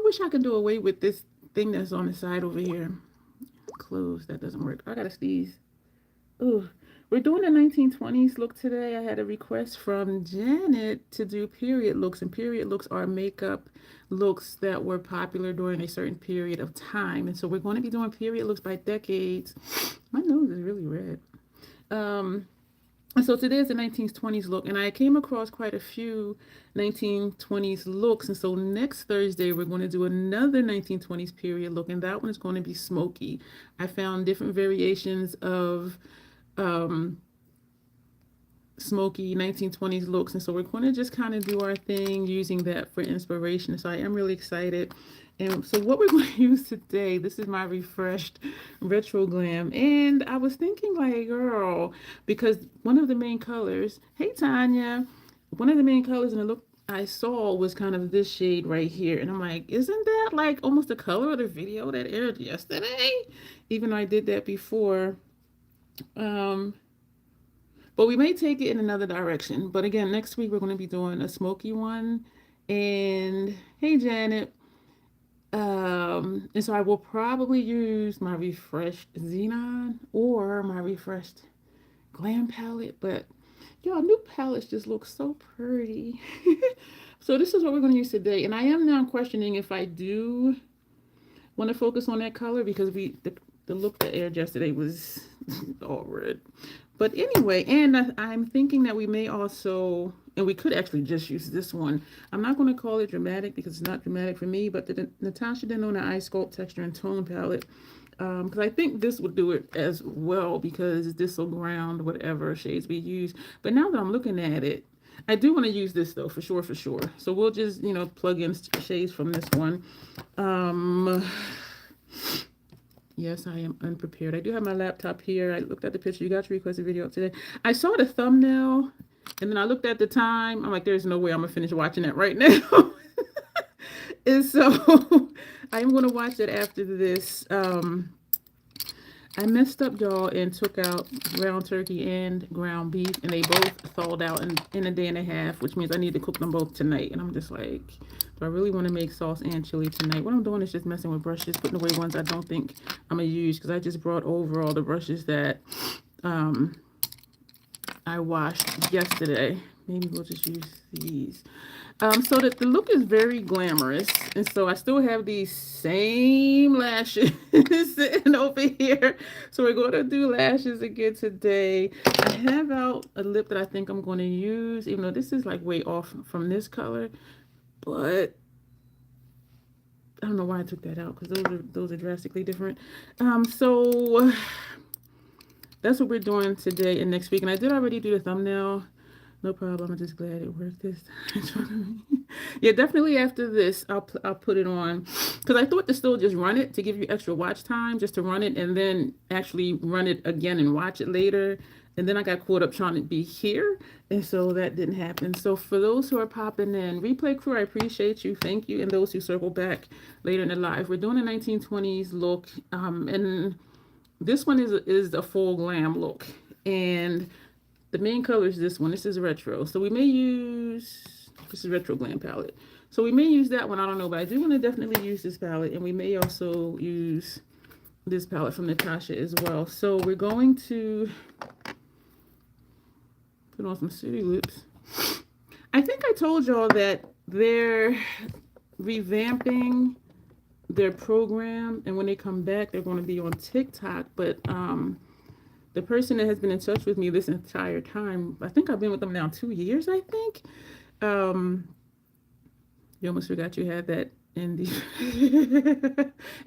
wish I could do away with this thing that's on the side over here. Close. That doesn't work. I gotta sneeze. Ooh. We're doing the 1920s look today. I had a request from Janet to do period looks, and period looks are makeup looks that were popular during a certain period of time. And so we're going to be doing period looks by decades. My nose is really red. Um, and so today is the 1920s look, and I came across quite a few 1920s looks. And so next Thursday, we're going to do another 1920s period look, and that one is going to be smoky. I found different variations of um, smoky 1920s looks, and so we're going to just kind of do our thing using that for inspiration. So I am really excited. And so what we're going to use today, this is my refreshed retro glam, and I was thinking like, girl, because one of the main colors, hey Tanya, one of the main colors in the look I saw was kind of this shade right here, and I'm like, isn't that like almost the color of the video that aired yesterday? Even though I did that before. um but we may take it in another direction. But again, next week we're going to be doing a smoky one. And hey, Janet. And so I will probably use my refreshed Xenon or my refreshed Glam palette. But y'all, new palettes just look so pretty. So this is what we're going to use today. And I am now questioning if I do want to focus on that color, because the look that aired yesterday was all red. But anyway, and I'm thinking that we may also, and we could actually just use this one. I'm not going to call it dramatic because it's not dramatic for me, but the Natasha Denona Eye Sculpt Texture and Tone palette, because I think this would do it as well, because this will ground whatever shades we use. But now that I'm looking at it, I do want to use this though, for sure, for sure. So we'll just, plug in shades from this one. Yes, I am unprepared. I do have my laptop here. I looked at the picture. You got your requested video up today. I saw the thumbnail, and then I looked at the time. I'm like, there's no way I'm going to finish watching that right now. And so I'm going to watch it after this. I messed up, y'all, and took out ground turkey and ground beef, and they both thawed out in a day and a half, which means I need to cook them both tonight. And I'm just like, do I really want to make sauce and chili tonight? What I'm doing is just messing with brushes, putting away ones I don't think I'm going to use, because I just brought over all the brushes that I washed yesterday. Maybe we'll just use these. So that the look is very glamorous, and so I still have these same lashes sitting over here. So we're going to do lashes again today. I have out a lip that I think I'm going to use, even though this is like way off from this color, but I don't know why I took that out, because those are drastically different. So that's what we're doing today and next week. And I did already do the thumbnail. No problem. I'm just glad it worked this time. Yeah, definitely after this, I'll put it on, because I thought to still just run it to give you extra watch time, just to run it and then actually run it again and watch it later. And then I got caught up trying to be here, and so that didn't happen. So for those who are popping in, replay crew, I appreciate you. Thank you. And those who circle back later in the live, we're doing a 1920s look, and this one is a full glam look, and the main color is this one. This is retro. So we may use, this is retro glam palette. So we may use that one. I don't know, but I do want to definitely use this palette. And we may also use this palette from Natasha as well. So we're going to put on some City Lips. I think I told y'all that they're revamping their program. And when they come back, they're going to be on TikTok. But the person that has been in touch with me this entire time, I think I've been with them now 2 years, I think. You almost forgot you had that in the...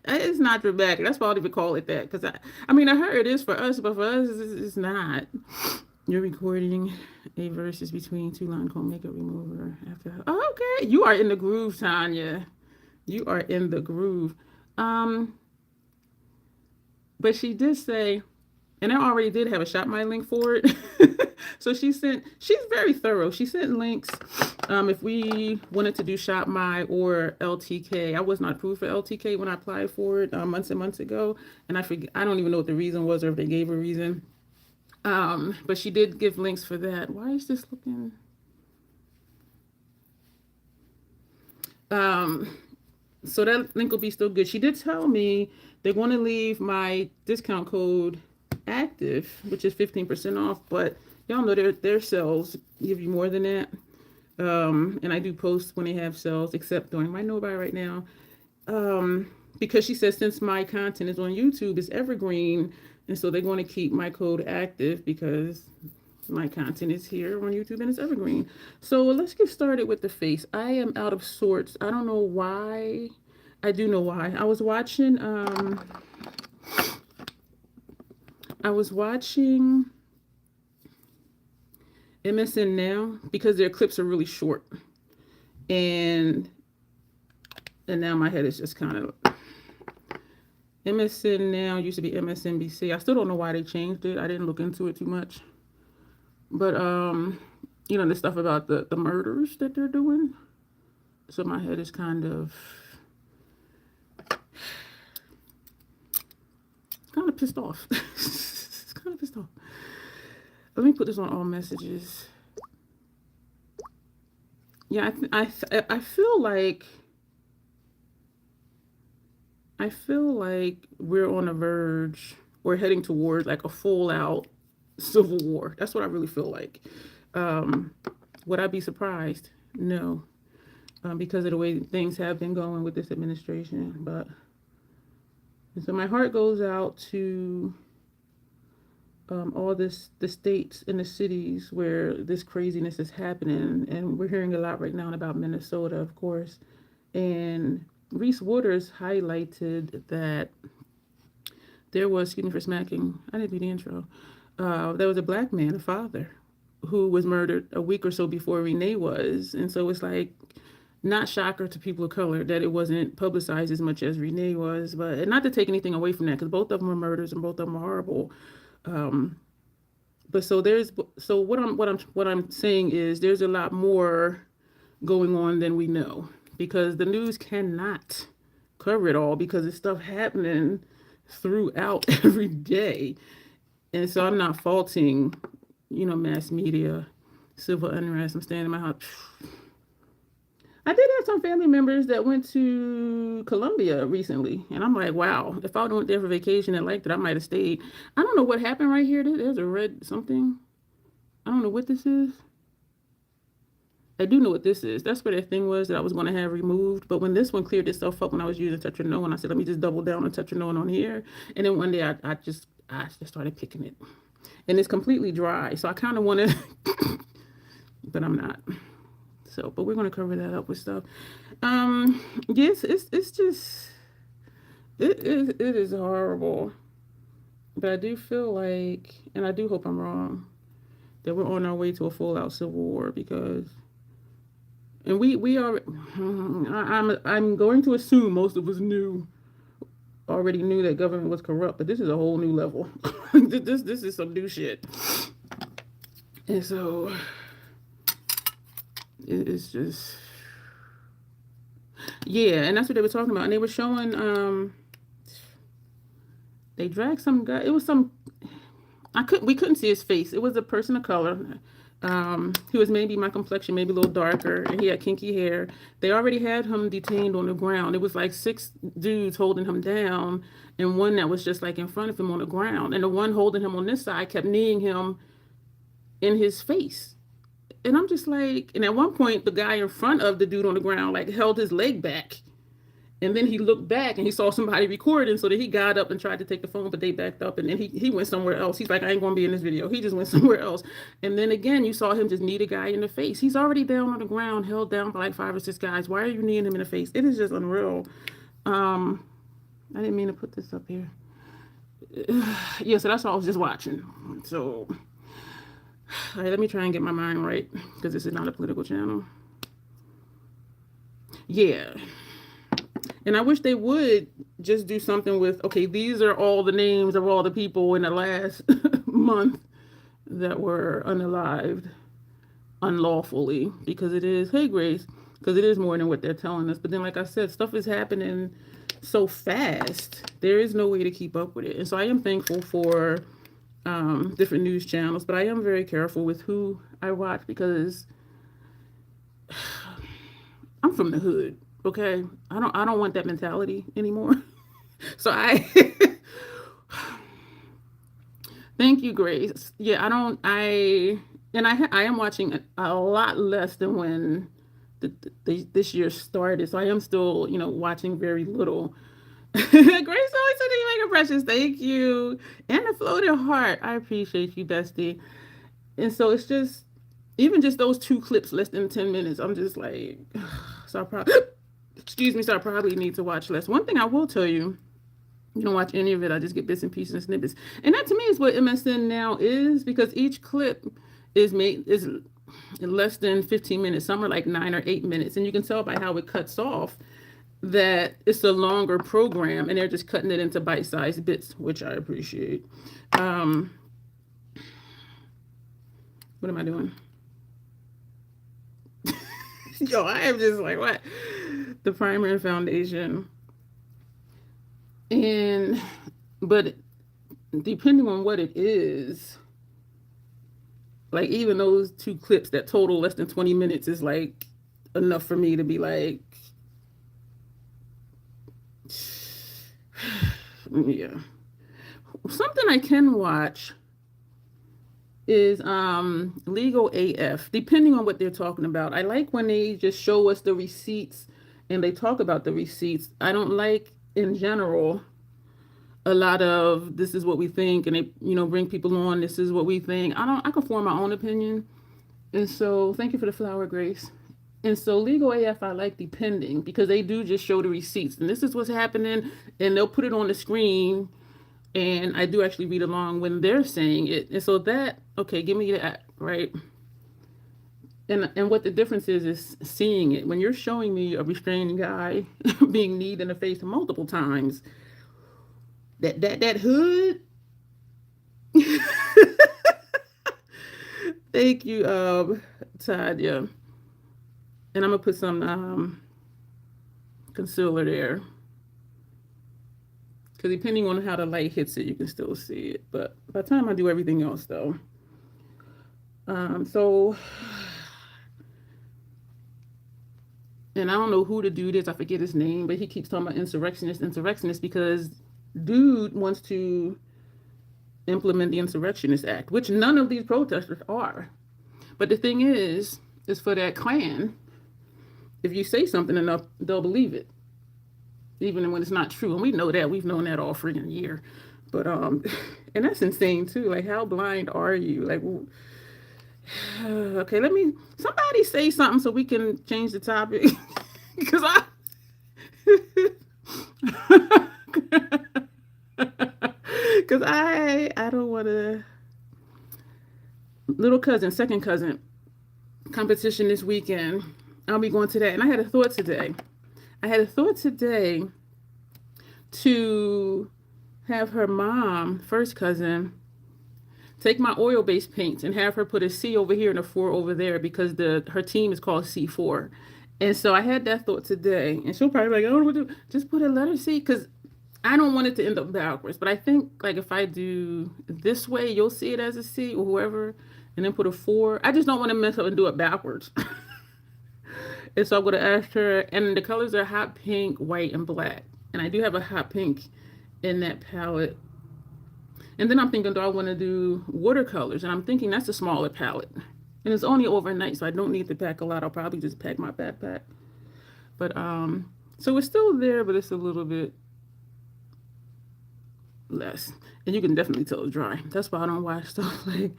It's not dramatic. That's why I don't even call it that. Because, I mean, I heard it is for us, but for us, it's not. You're recording a versus between two Lancome makeup remover. After... Oh, okay. You are in the groove, Tanya. You are in the groove. But she did say... And I already did have a Shop My link for it. So she's very thorough. She sent links if we wanted to do Shop My or LTK. I was not approved for LTK when I applied for it months and months ago. And I don't even know what the reason was, or if they gave a reason. But she did give links for that. Why is this looking... So that link will be still good. She did tell me they're going to leave my discount code active, which is 15% off, but y'all know their sales give you more than that. And I do post when they have sales, except during my no buy right now. Because she says since my content is on YouTube, it's evergreen, and so they're going to keep my code active because my content is here on YouTube and it's evergreen. So let's get started with the face. I am out of sorts. I don't know why. I do know why. I was watching MSN Now because their clips are really short. And now my head is just kind of MSN Now used to be MSNBC. I still don't know why they changed it. I didn't look into it too much. But you know, the stuff about the murders that they're doing. So my head is kind of pissed off. It's kind of pissed off. Let me put this on all messages. Yeah, I feel like we're on the verge. We're heading towards like a full out civil war. That's what I really feel like. Would I be surprised? No, because of the way things have been going with this administration. But and so my heart goes out to all the states and the cities where this craziness is happening, and we're hearing a lot right now about Minnesota, of course. And Reese Waters highlighted that there was, excuse me for smacking, I didn't do the intro. There was a black man, a father, who was murdered a week or so before Renee was, and so it's like not shocker to people of color that it wasn't publicized as much as Renee was, but and not to take anything away from that because both of them were murders and both of them are horrible. But so what I'm saying is there's a lot more going on than we know because the news cannot cover it all because there's stuff happening throughout every day. And so I'm not faulting, you know, mass media, civil unrest. I'm staying in my house. I did have some family members that went to Colombia recently, and I'm like, wow, if I went there for vacation and liked it, I might have stayed. I don't know what happened right here. There's a red something. I don't know what this is. I do know what this is. That's where that thing was that I was going to have removed. But when this one cleared itself up when I was using Touch Your Know, and I said, let me just double down on Touch Your Know on here. And then one day I just started picking it. And it's completely dry. So I kind of want to, but I'm not. So, but we're going to cover that up with stuff. Yes, it's just, it is horrible. But I do feel like, and I do hope I'm wrong, that we're on our way to a full out civil war because, and we are, I'm going to assume most of us already knew that government was corrupt, but this is a whole new level. This is some new shit. And so it's just, yeah, and that's what they were talking about. And they were showing, they dragged some guy. It was some, we couldn't see his face. It was a person of color. He was maybe my complexion, maybe a little darker, and he had kinky hair. They already had him detained on the ground. It was like 6 dudes holding him down, and one that was just like in front of him on the ground. And the one holding him on this side kept kneeing him in his face. And I'm just like, and at one point, the guy in front of the dude on the ground like held his leg back. And then he looked back and he saw somebody recording, so that he got up and tried to take the phone, but they backed up, and then he went somewhere else. He's like, I ain't going to be in this video. He just went somewhere else. And then again, you saw him just knee the guy in the face. He's already down on the ground, held down by like 5 or 6 guys. Why are you kneeing him in the face? It is just unreal. I didn't mean to put this up here. Yeah, so that's all I was just watching. So, all right, let me try and get my mind right, because this is not a political channel. Yeah. And I wish they would just do something with, okay, these are all the names of all the people in the last month that were unalived unlawfully, because it is, hey Grace, because it is more than what they're telling us. But then, like I said, stuff is happening so fast, there is no way to keep up with it. And so I am thankful for different news channels, but I am very careful with who I watch because I'm from the hood. Okay, I don't want that mentality anymore. So I thank you, Grace. Yeah, I don't. I am watching a lot less than when this year started. So I am still, watching very little. Grace always said you make a precious. Thank you. And a floating heart. I appreciate you, bestie. And so it's just even just those two clips, less than 10 minutes. I'm just like, so I probably excuse me. So I probably need to watch less. One thing I will tell you. You don't watch any of it. I just get bits and pieces and snippets. And that to me is what MSN now is, because each clip is less than 15 minutes. Some are like 9 or 8 minutes. And you can tell by how it cuts off that it's a longer program and they're just cutting it into bite-sized bits, which I appreciate. What am I doing? Yo, I am just like, what? The primer and foundation. But depending on what it is, like even those two clips that total less than 20 minutes is like enough for me to be like, yeah. Something I can watch is Legal AF, depending on what they're talking about. I like when they just show us the receipts and they talk about the receipts. I don't like in general a lot of this is what we think and they bring people on, this is what we think. I can form my own opinion. And so thank you for the flower, Grace. And so Legal AF I like depending, because they do just show the receipts and this is what's happening and they'll put it on the screen and I do actually read along when they're saying it. And so that, okay, give me that, right? And what the difference is seeing it. When you're showing me a restraining guy being kneed in the face multiple times, that hood. Thank you, Tadia. And I'm gonna put some concealer there, because depending on how the light hits it, you can still see it. But by the time I do everything else, though, so, and I don't know who the dude is. I forget his name, but he keeps talking about insurrectionist, because dude wants to implement the Insurrectionist Act, which none of these protesters are. But the thing is for that Klan, if you say something enough, they'll believe it, even when it's not true. And we know that. We've known that all freaking year. But and that's insane too. Like, how blind are you? Like, okay, somebody say something so we can change the topic. Because I don't want to. Little cousin, second cousin competition this weekend. I'll be going to that. And I had a thought today. To have her mom, first cousin, take my oil-based paints and have her put a C over here and a 4 over there, because her team is called C4. And so I had that thought today. And she'll probably be like, I don't know what to do. Just put a letter C, because I don't want it to end up backwards. But I think, like, if I do this way, you'll see it as a C, or whoever, and then put a 4. I just don't want to mess up and do it backwards. And so I'm going to ask her, and the colors are hot pink, white, and black. And I do have a hot pink in that palette. And then I'm thinking, do I want to do watercolors? And I'm thinking that's a smaller palette. And it's only overnight, so I don't need to pack a lot. I'll probably just pack my backpack. But, so it's still there, but it's a little bit less. And you can definitely tell it's dry. That's why I don't watch stuff like...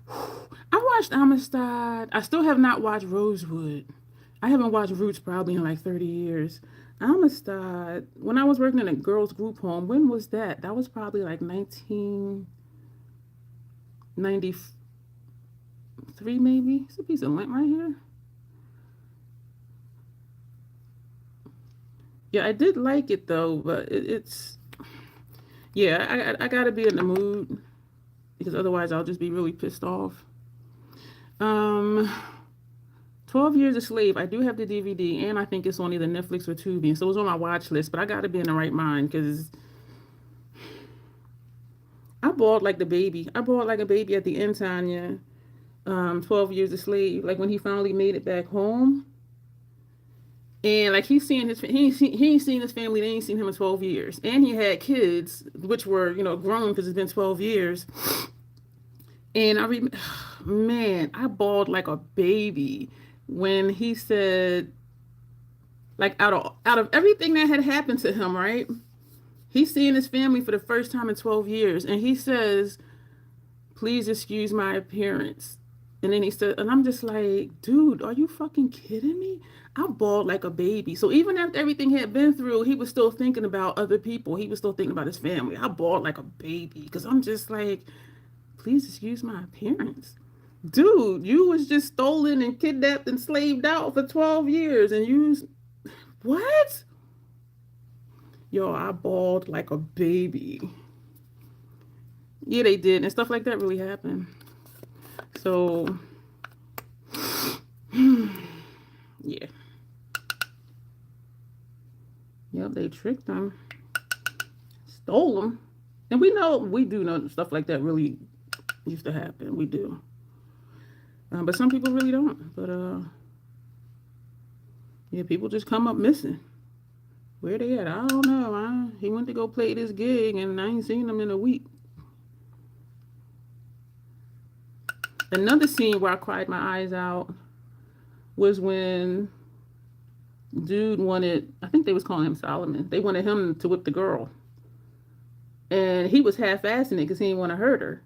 I watched Amistad. I still have not watched Rosewood. I haven't watched Roots probably in like 30 years. Amistad, when I was working in a girls' group home, when was that? That was probably like 1993 maybe. It's a piece of lint right here. Yeah, I did like it though, but it's... Yeah, I gotta be in the mood, because otherwise I'll just be really pissed off. 12 Years a Slave. I do have the DVD, and I think it's on either Netflix or Tubi, so it's on my watch list, but I got to be in the right mind, because I bawled like the baby. I bawled like a baby at the end, Tanya. 12 Years a Slave. Like, when he finally made it back home. And like he ain't seen his family. They ain't seen him in 12 years. And he had kids, which were, grown because it's been 12 years. And I remember, man, I bawled like a baby when he said, like out of everything that had happened to him, right? He's seeing his family for the first time in 12 years. And he says, please excuse my appearance. And then he said, and I'm just like, dude, are you fucking kidding me? I bawled like a baby. So even after everything he had been through, he was still thinking about other people. He was still thinking about his family. I bawled like a baby because I'm just like, please excuse my appearance. Dude, you was just stolen and kidnapped and slaved out for 12 years. And what? Yo, I bawled like a baby. Yeah, they did. And stuff like that really happened. So, yeah. Yep, they tricked them. Stole them. And we do know stuff like that really used to happen. We do. But some people really don't. But, yeah, people just come up missing. Where they at? I don't know. He went to go play this gig, and I ain't seen him in a week. Another scene where I cried my eyes out was when dude wanted, I think they was calling him Solomon. They wanted him to whip the girl. And he was half-assing it because he didn't want to hurt her.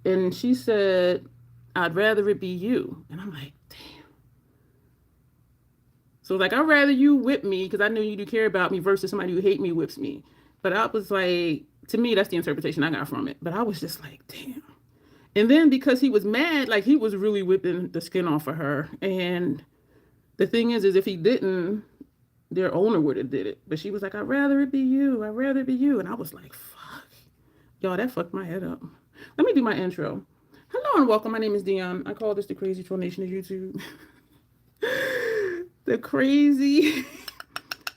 And she said, I'd rather it be you. And I'm like, damn. So like, I'd rather you whip me because I know you do care about me versus somebody who hate me whips me. But I was like, to me, that's the interpretation I got from it. But I was just like, damn. And then because he was mad, like he was really whipping the skin off of her. And the thing is if he didn't, their owner would have did it. But she was like, I'd rather it be you. I'd rather it be you. And I was like, fuck. Y'all, that fucked my head up. Let me do my intro. Hello and welcome. My name is Dion. I call this the Crazy Troll Nation of YouTube. The crazy.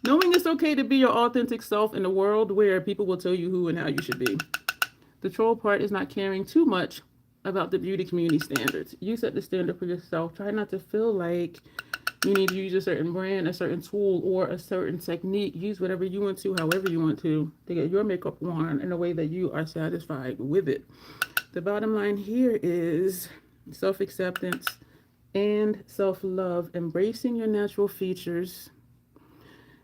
Knowing it's okay to be your authentic self in a world where people will tell you who and how you should be. The troll part is not caring too much about the beauty community standards. You set the standard for yourself. Try not to feel like you need to use a certain brand, a certain tool, or a certain technique. Use whatever you want to, however you want to get your makeup on in a way that you are satisfied with it. The bottom line here is self-acceptance and self-love, embracing your natural features,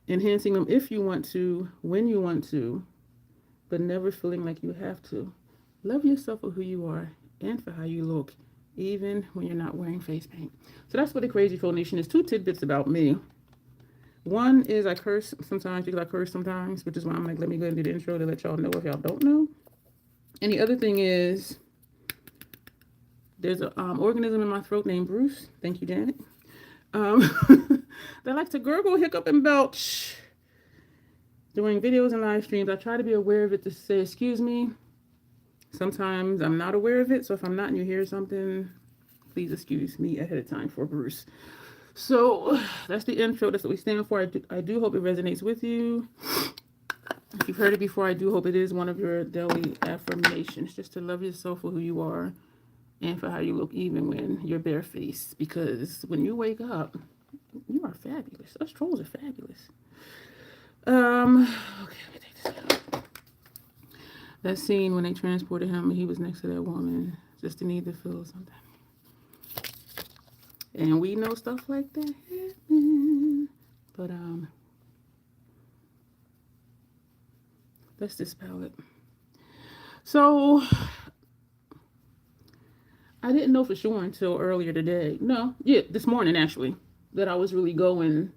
enhancing them if you want to, when you want to, but never feeling like you have to. Love yourself for who you are and for how you look, even when you're not wearing face paint. So that's what the Crazy Troll Nation is. 2 tidbits about me. One is I curse sometimes because I curse sometimes, which is why I'm like, let me go into the intro to let y'all know if y'all don't know. And the other thing is there's an organism in my throat named Bruce. Thank you, Janet. That likes to gurgle, hiccup, and belch during videos and live streams. I try to be aware of it to say, excuse me. Sometimes I'm not aware of it. So if I'm not and you hear something, please excuse me ahead of time for Bruce. So that's the intro. That's what we stand for. I do hope it resonates with you. If you've heard it before, I do hope it is one of your daily affirmations. Just to love yourself for who you are and for how you look even when you're barefaced. Because when you wake up, you are fabulous. Us trolls are fabulous. Okay, let me take this out. That scene when they transported him and he was next to that woman just to need to feel something. And we know stuff like that happen. But that's this palette. So I didn't know for sure until earlier today. No, yeah, this morning actually, that I was really going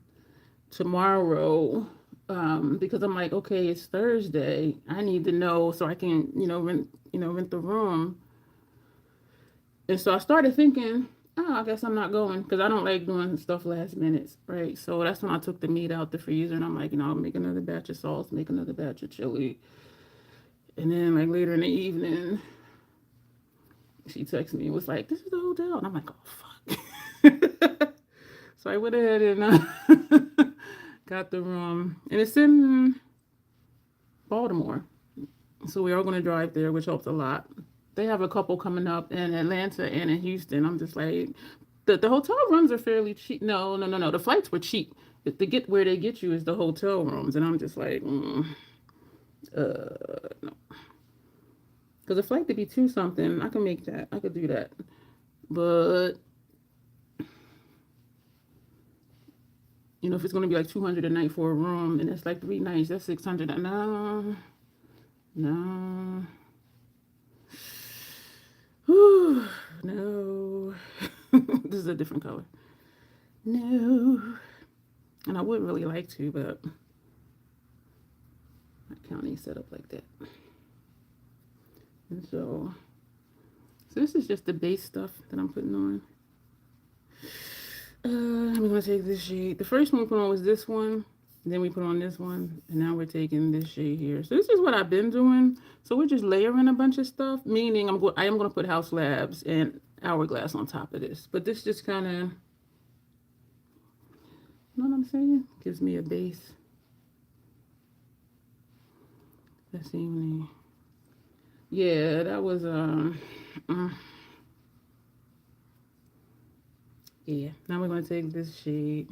tomorrow. Because I'm like, okay, it's Thursday. I need to know so I can, rent the room. And so I started thinking, I guess I'm not going because I don't like doing stuff last minute, right? So that's when I took the meat out the freezer and I'm like, I'll make another batch of sauce, make another batch of chili. And then like later in the evening, she texted me and was like, this is the hotel. And I'm like, oh, fuck. So I went ahead and got the room. And it's in Baltimore. So we're all going to drive there, which helps a lot. They have a couple coming up in Atlanta and in Houston. I'm just like, The hotel rooms are fairly cheap. No, no, no, no. The flights were cheap. To get where they get you is the hotel rooms, and I'm just like, no. Because a flight to be two something, I can make that. I could do that. But you know, if it's gonna be like 200 a night for a room, and it's like 3 nights, that's 600. No, no. Whew, no. This is a different color. No. And I would really like to, but my county is set up like that. And so this is just the base stuff that I'm putting on. I'm going to take this shade. The first one we put on was this one. Then we put on this one. And now we're taking this shade here. So this is what I've been doing. So we're just layering a bunch of stuff. Meaning I am going to put House Labs and Hourglass on top of this. But this just kind of, you know what I'm saying? Gives me a base. Let's see. Yeah, that was, yeah, now we're going to take this shade.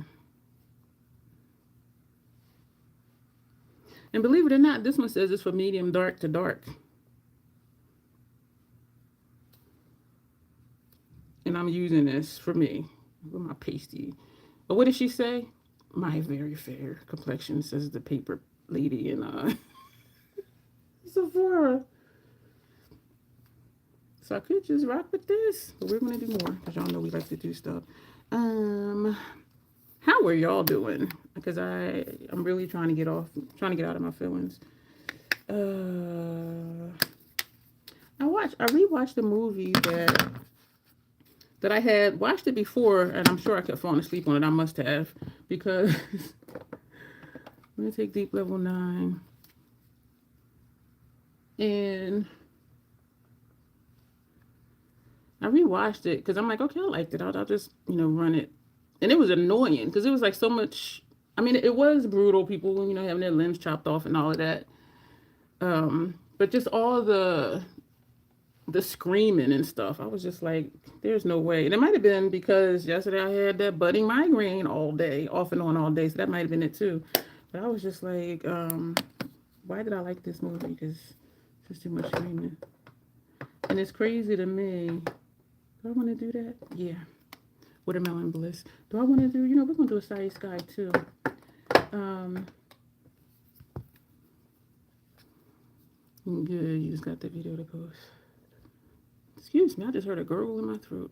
And believe it or not, this one says it's for medium dark to dark. And I'm using this for me, with my pasty. But what did she say? My very fair complexion, says the paper lady in Sephora. So I could just rock with this, but we're going to do more because y'all know we like to do stuff. How are y'all doing? Because I'm really trying to get out of my feelings. I rewatched a movie that I had watched it before, and I'm sure I kept falling asleep on it. I must have, because I'm going to take Deep Level 9. And I rewatched it because I'm like, okay, I liked it. I'll just, run it. And it was annoying because it was like so much. I mean, it was brutal. People, having their limbs chopped off and all of that. But just all the screaming and stuff. I was just like, there's no way. And it might have been because yesterday I had that budding migraine all day, off and on all day. So that might have been it too. But I was just like, why did I like this movie? Because it's just too much screaming. And it's crazy to me. Do I want to do that? Yeah. Watermelon Bliss. Do I want to do, we're going to do a Side Sky too. Good, you just got the video to post. Excuse me, I just heard a gurgle in my throat.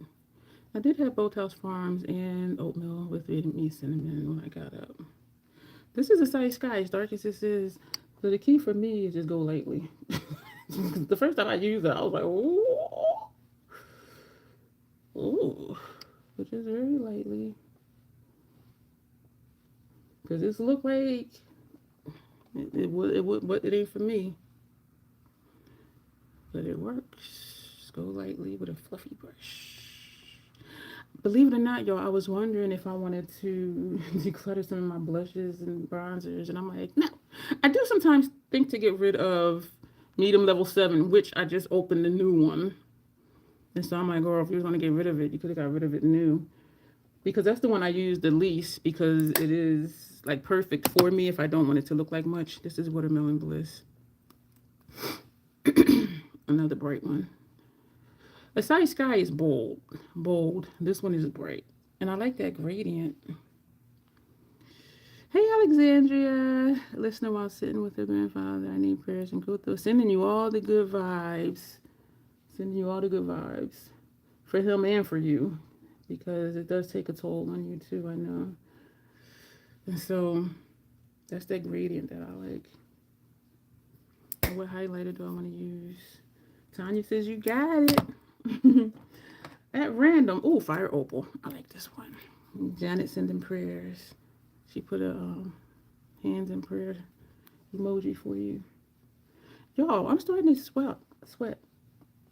I did have Boathouse Farms and oatmeal with Vietnamese cinnamon when I got up. This is a Side Sky, as dark as this is. So the key for me is just go lightly. The first time I used it, I was like, ooh. Ooh. But just very lightly. Because this look like it ain't for me. But it works. Just go lightly with a fluffy brush. Believe it or not, y'all, I was wondering if I wanted to declutter some of my blushes and bronzers. And I'm like, no. I do sometimes think to get rid of Medium Level 7, which I just opened the new one. And so I'm like, girl, if you was going to get rid of it, you could have got rid of it new. Because that's the one I use the least, because it is like perfect for me if I don't want it to look like much. This is Watermelon Bliss. Another bright one. A Side Sky is bold. This one is bright. And I like that gradient. Hey, Alexandria. Listener while sitting with her grandfather. I need prayers and good thoughts. Sending you all the good vibes. Sending you all the good vibes. For him and for you. Because it does take a toll on you too, I know. And so, that's that gradient that I like. And what highlighter do I want to use? Tanya says you got it. At random. Oh, Fire Opal. I like this one. Janet sending prayers. She put a hands in prayer emoji for you. Y'all, I'm starting to sweat.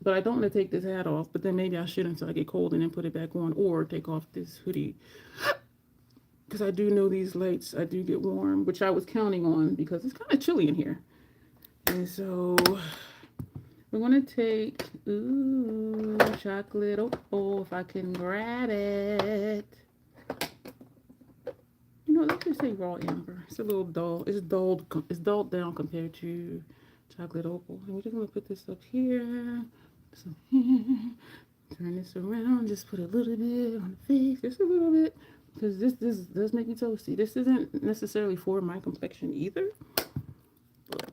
But I don't want to take this hat off. But then maybe I should until I get cold and then put it back on. Or take off this hoodie. Because I do know these lights, I do get warm. Which I was counting on because it's kind of chilly in here. And so We're going to take, ooh, chocolate. Oh, if I can grab it. You know, let's just say raw amber. It's a little dull. It's dulled down compared to chocolate opal. And we're just going to put this up here. So here. Turn this around. Just put a little bit on the face. Just a little bit. Because this does make me toasty. This isn't necessarily for my complexion either. But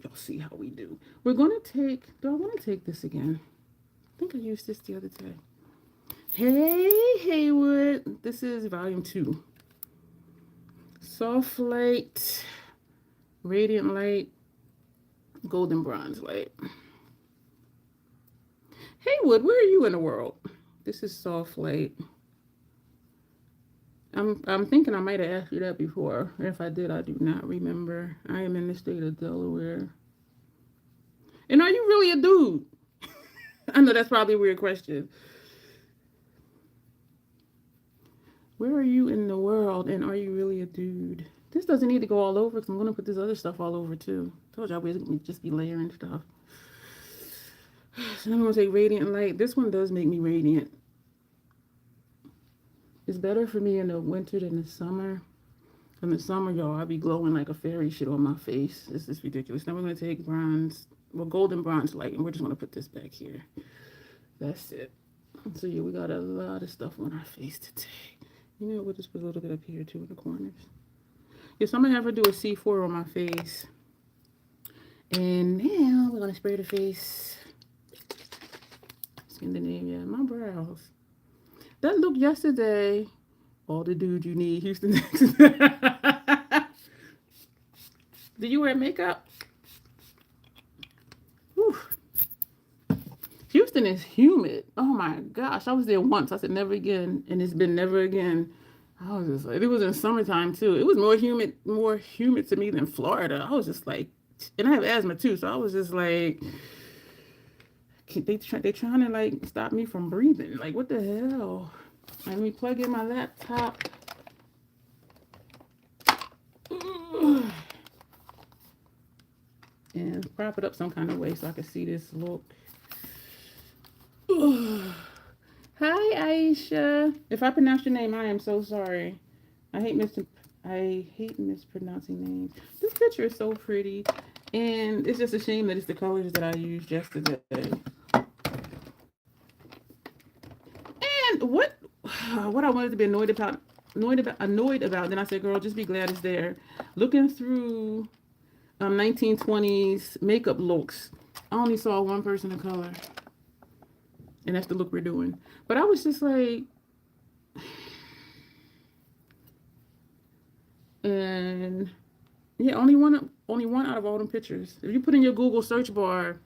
y'all see how we do. We're going to take, do I want to take this again? I think I used this the other day. Hey, Haywood. This is volume 2. Soft light, radiant light, golden bronze light. Haywood, where are you in the world? This is soft light. I'm thinking I might have asked you that before. If I did, I do not remember. I am in the state of Delaware. And are you really a dude? I know that's probably a weird question. Where are you in the world, and are you really a dude? This doesn't need to go all over because I'm going to put this other stuff all over too. Told y'all we're going to just be layering stuff. So I'm going to take radiant light. This one does make me radiant. It's better for me in the winter than the summer. In the summer, y'all, I'll be glowing like a fairy shit on my face. This is ridiculous. Now we're going to take bronze, well, golden bronze light, and we're just going to put this back here. That's it. So yeah, we got a lot of stuff on our face today. You know, we'll just put a little bit up here too in the corners. Yes, I'm going to have her do a C4 on my face. And now we're going to spray the face. Skin the name, yeah, my brows. That look yesterday, all the dude you need, Houston. Did you wear makeup? Whew. Houston is humid. Oh my gosh. I was there once. I said never again. And it's been never again. I was just like, it was in summertime too. It was more humid to me than Florida. I was just like, and I have asthma too. So I was just like, they trying to like stop me from breathing. Like, what the hell? Let me plug in my laptop. And prop it up some kind of way so I can see this look. Hi, Aisha. If I pronounce your name, I am so sorry. I hate mispronouncing names. This picture is so pretty. And it's just a shame that it's the colors that I used yesterday. And what I wanted to be annoyed about, then I said, girl, just be glad it's there. Looking through 1920s makeup looks, I only saw one person of color. And that's the look we're doing. But I was just like, and yeah, only one out of all them pictures. If you put in your Google search bar,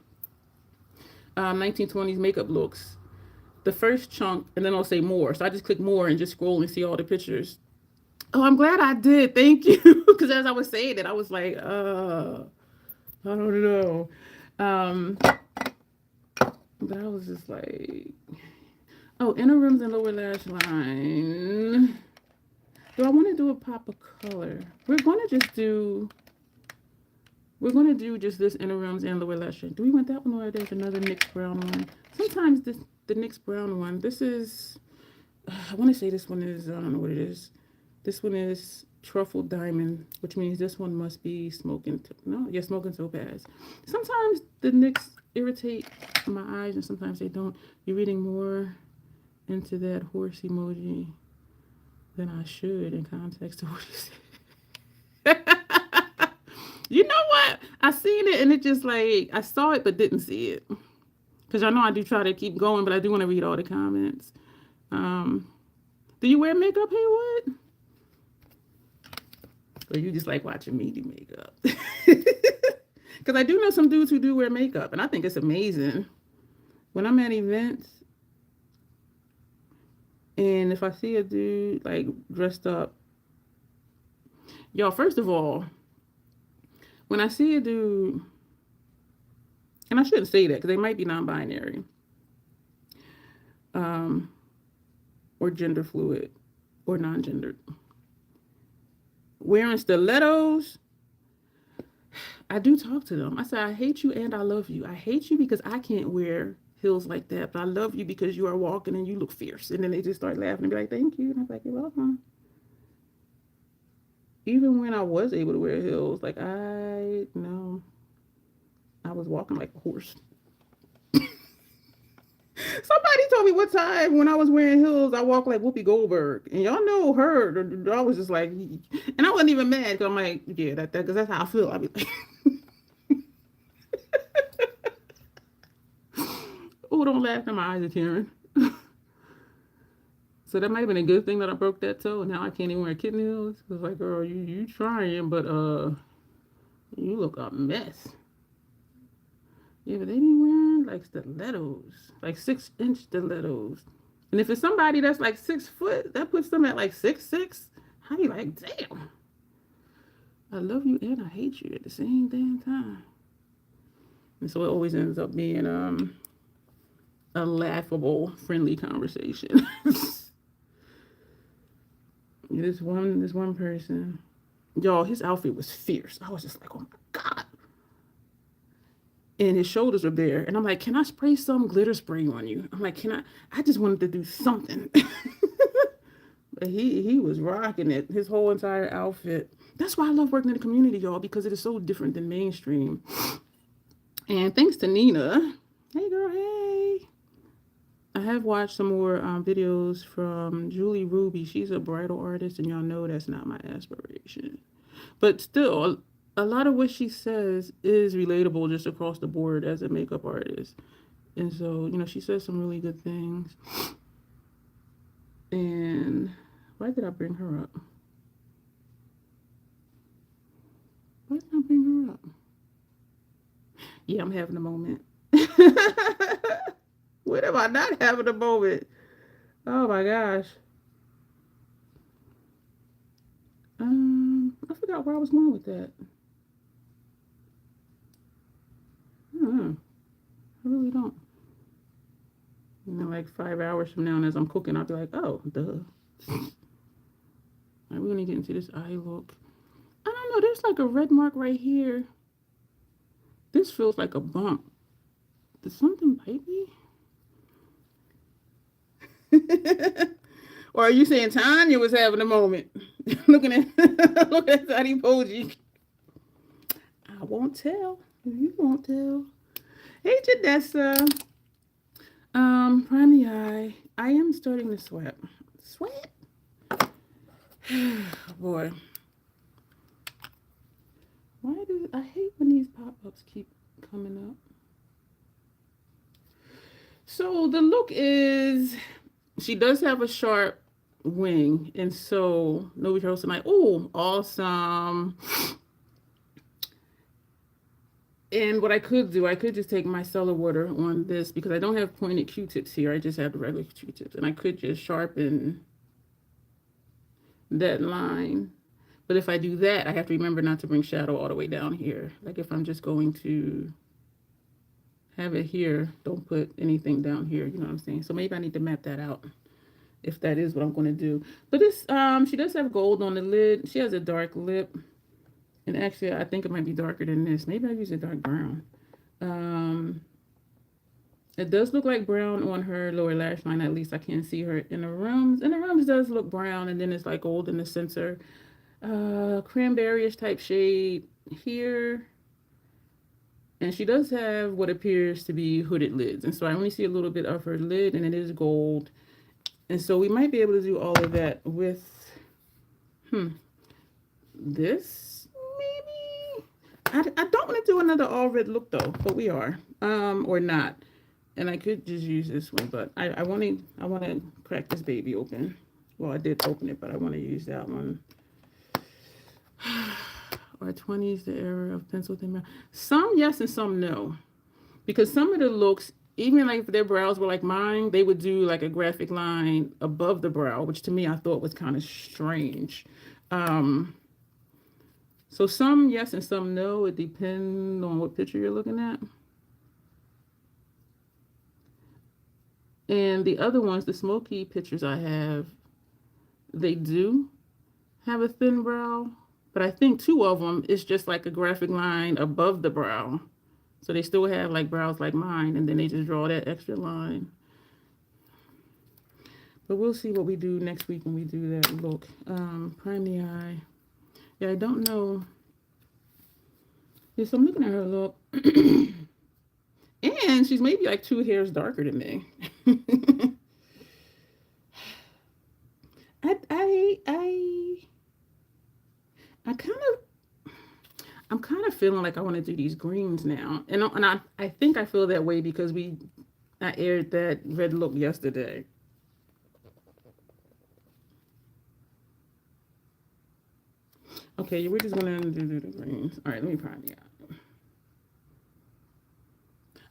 1920s makeup looks, the first chunk, and then I'll say more. So I just click more and just scroll and see all the pictures. Oh, I'm glad I did. Thank you. Because as I was saying it, I was like, I don't know. But I was just like, oh, inner rims and lower lash line. Do I want to do a pop of color? We're going to do just this inner rims and lower lash line. Do we want that one, or there's another NYX brown one? Sometimes the NYX brown one, this is, I want to say this one is, I don't know what it is. This one is truffle diamond, which means this one must be smoking topaz. Sometimes the NYX irritate my eyes and sometimes they don't. You're reading more into that horse emoji than I should in context of what you said. You know what? I seen it and it just like, I saw it but didn't see it. Because I know I do try to keep going, but I do want to read all the comments. Do you wear makeup, Haywood? Or you just like watching me do makeup? Because I do know some dudes who do wear makeup, and I think it's amazing. When I'm at events, and if I see a dude like dressed up, y'all, first of all, when I see a dude, and I shouldn't say that because they might be non-binary, or gender fluid, or non-gendered, wearing stilettos, I do talk to them. I say, I hate you and I love you. I hate you because I can't wear heels like that, but I love you because you are walking and you look fierce. And then they just start laughing and be like, thank you. And I'm like, you're welcome. Even when I was able to wear heels, like no, I was walking like a horse. Somebody told me one time when I was wearing heels, I walked like Whoopi Goldberg, and y'all know her. I was just like, and I wasn't even mad because I'm like, yeah, because that's how I feel. I be like, oh, don't laugh, my eyes are tearing. So that might have been a good thing that I broke that toe, and now I can't even wear kitten heels. It's like, girl, you trying, but you look a mess. Yeah, but they be wearing like stilettos, like 6-inch stilettos. And if it's somebody that's like 6 foot, that puts them at like 6'6". How you like, damn, I love you and I hate you at the same damn time. And so it always ends up being a laughable, friendly conversation. this one person, y'all, his outfit was fierce. I was just like, oh my God. And his shoulders were bare. And I'm like, can I spray some glitter spray on you? I'm like, I just wanted to do something. But he was rocking it, his whole entire outfit. That's why I love working in the community, y'all, because it is so different than mainstream. And thanks to Nina. Hey, girl, hey. I have watched some more videos from Julie Ruby. She's a bridal artist, and y'all know that's not my aspiration. But still, a lot of what she says is relatable just across the board as a makeup artist. And so, she says some really good things. And why did I bring her up? Why did I bring her up? Yeah, I'm having a moment. When am I not having a moment? Oh my gosh. I forgot where I was going with that. I really don't. Like 5 hours from now, and as I'm cooking, I'll be like, oh, duh. All right, we're gonna get into this eye look. I don't know. There's like a red mark right here. This feels like a bump. Did something bite me? Or are you saying Tanya was having a moment? looking at that emoji. I won't tell. You won't tell. Hey, Janessa. Prime the eye. I am starting to sweat. Sweat? Boy. Why do I hate when these pop-ups keep coming up? So the look is, she does have a sharp wing, and so nobody else like, oh, awesome. And what I could do, I could just take my micellar water on this because I don't have pointed Q-tips here. I just have the regular Q-tips, and I could just sharpen that line. But if I do that, I have to remember not to bring shadow all the way down here. Like if I'm just going to have it here, don't put anything down here. You know what I'm saying? So maybe I need to map that out if that is what I'm going to do. But this, she does have gold on the lid. She has a dark lip. And actually, I think it might be darker than this. Maybe I use a dark brown. It does look like brown on her lower lash line. At least I can't see her in the rooms. And the rooms does look brown. And then it's like gold in the center. Cranberry-ish type shade here. And she does have what appears to be hooded lids. And so I only see a little bit of her lid. And it is gold. And so we might be able to do all of that with this. I don't want to do another all red look though, but we are, or not. And I could just use this one, but I want to crack this baby open. Well, I did open it, but I want to use that one. Our 20s, the era of pencil thin brow. Some yes and some no, because some of the looks, even like if their brows were like mine, they would do like a graphic line above the brow, which to me I thought was kind of strange. So some yes and some no. It depends on what picture you're looking at. And the other ones, the smoky pictures I have, they do have a thin brow. But I think two of them is just like a graphic line above the brow. So they still have like brows like mine, and then they just draw that extra line. But we'll see what we do next week when we do that look. Prime the eye. Yeah, I don't know. Yeah, so I'm looking at her look. And she's maybe like 2 hairs darker than me. I kind of, I'm kind of feeling like I want to do these greens now, and I think I feel that way because I aired that red look yesterday. Okay, we're just gonna do the greens. All right, let me prime you out.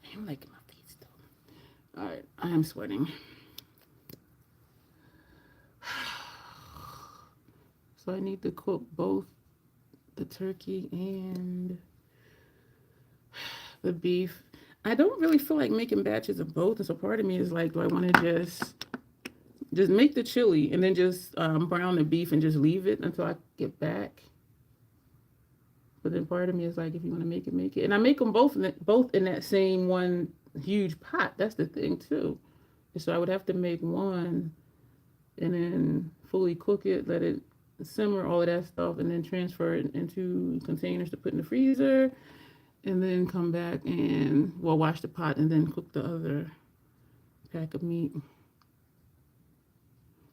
I am liking my face though. All right, I am sweating. So I need to cook both the turkey and the beef. I don't really feel like making batches of both, and so part of me is like, do I want to just make the chili and then just brown the beef and just leave it until I get back? But then part of me is like, if you want to make it, make it. And I make them both in that same one huge pot. That's the thing too. So I would have to make one and then fully cook it, let it simmer, all of that stuff, and then transfer it into containers to put in the freezer, and then come back and wash the pot and then cook the other pack of meat.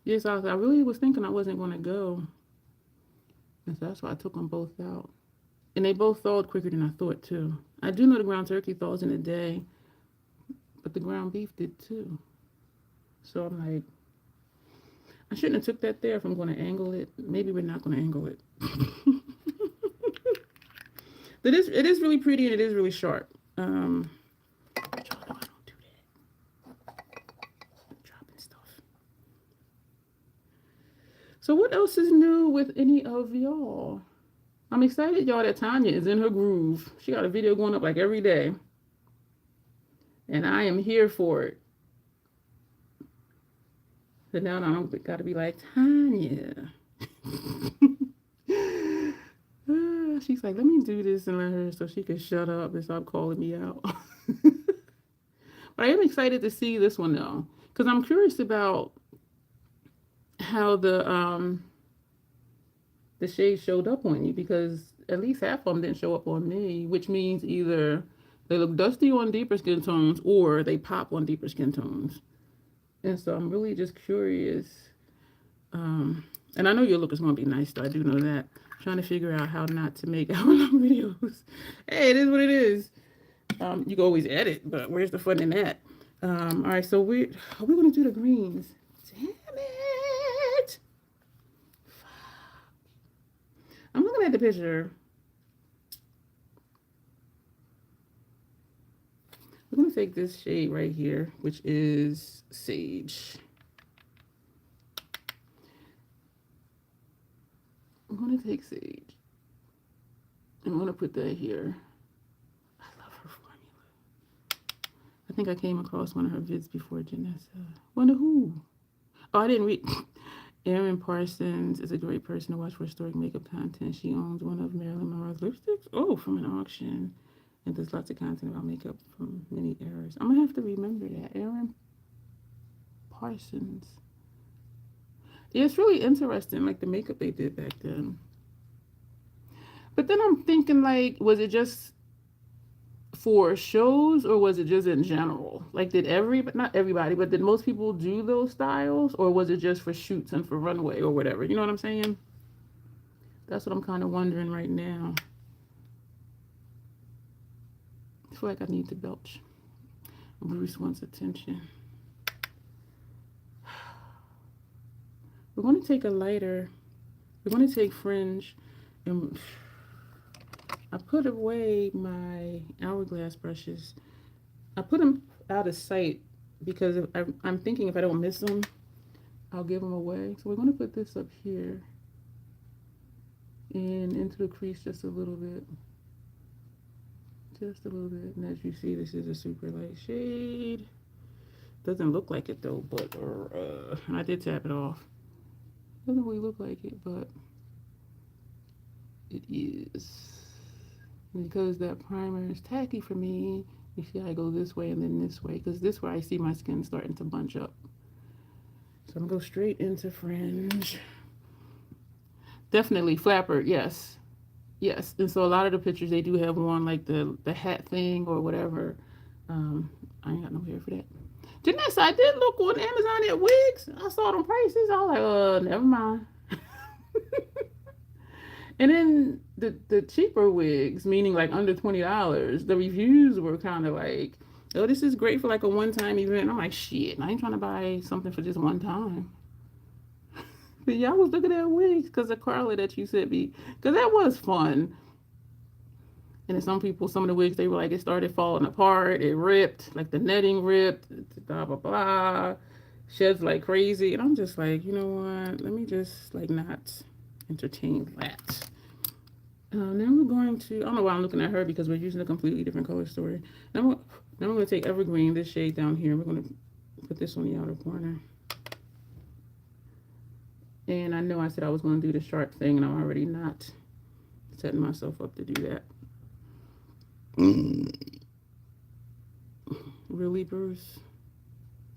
Yes, I really was thinking I wasn't going to go, and so that's why I took them both out. And they both thawed quicker than I thought too. I do know the ground turkey thaws in a day, but the ground beef did too. So I'm like, I shouldn't have took that there if I'm going to angle it. Maybe we're not going to angle it. It is really pretty and it is really sharp. Y'all know I don't do that. I'm dropping stuff. So what else is new with any of y'all? I'm excited, y'all, that Tanya is in her groove. She got a video going up like every day. And I am here for it. So now I don't got to be like, Tanya. She's like, let me do this and let her so she can shut up and stop calling me out. But I am excited to see this one though, because I'm curious about how the shade showed up on you, because at least half of them didn't show up on me, which means either they look dusty on deeper skin tones or they pop on deeper skin tones. And so I'm really just curious. And I know your look is going to be nice, though. I do know that. I'm trying to figure out how not to make hour-long videos. Hey, it is what it is. You can always edit, but where's the fun in that? All right, so we're going to do the greens. Damn it. I'm looking at the picture. We're going to take this shade right here, which is Sage. I'm going to take Sage. I'm going to put that here. I love her formula. I think I came across one of her vids before, Janessa. Wonder who? Oh, I didn't read. Erin Parsons is a great person to watch for historic makeup content. She owns one of Marilyn Monroe's lipsticks. Oh, from an auction. And there's lots of content about makeup from many eras. I'm going to have to remember that. Erin Parsons. Yeah, it's really interesting, like the makeup they did back then. But then I'm thinking, like, was it just for shows or was it just in general? Like, not everybody, but did most people do those styles, or was it just for shoots and for runway or whatever? You know what I'm saying? That's what I'm kind of wondering right now. I feel like I need to belch. Bruce wants attention. We're going to take a lighter. We're going to take Fringe. And I put away my hourglass brushes. I put them out of sight because I'm thinking if I don't miss them, I'll give them away. So we're going to put this up here and into the crease just a little bit. Just a little bit. And as you see, this is a super light shade. Doesn't look like it though, but and I did tap it off. Doesn't really look like it, but it is. Because that primer is tacky for me, you see I go this way and then this way, because this way I see my skin starting to bunch up. So I'm going to go straight into fringe. Definitely flapper, yes. Yes, and so a lot of the pictures, they do have on like the hat thing or whatever. I ain't got no hair for that. Didn't I say I did look on Amazon at wigs? I saw them prices. I was like, never mind. And then the cheaper wigs, meaning like under $20, the reviews were kind of like, oh, this is great for like a one-time event. I'm like, shit, I ain't trying to buy something for just one time. But yeah, I was looking at wigs because of Carla that you sent me, because that was fun. And then some people, some of the wigs, they were like, it started falling apart, it ripped, like the netting ripped, blah, blah, blah, sheds like crazy. And I'm just like, you know what, let me just like not entertain that. Then we're going to, I don't know why I'm looking at her, because we're using a completely different color story. Then we're going to take Evergreen, this shade down here, and we're going to put this on the outer corner. And I know I said I was going to do the sharp thing, and I'm already not setting myself up to do that. Really, Bruce?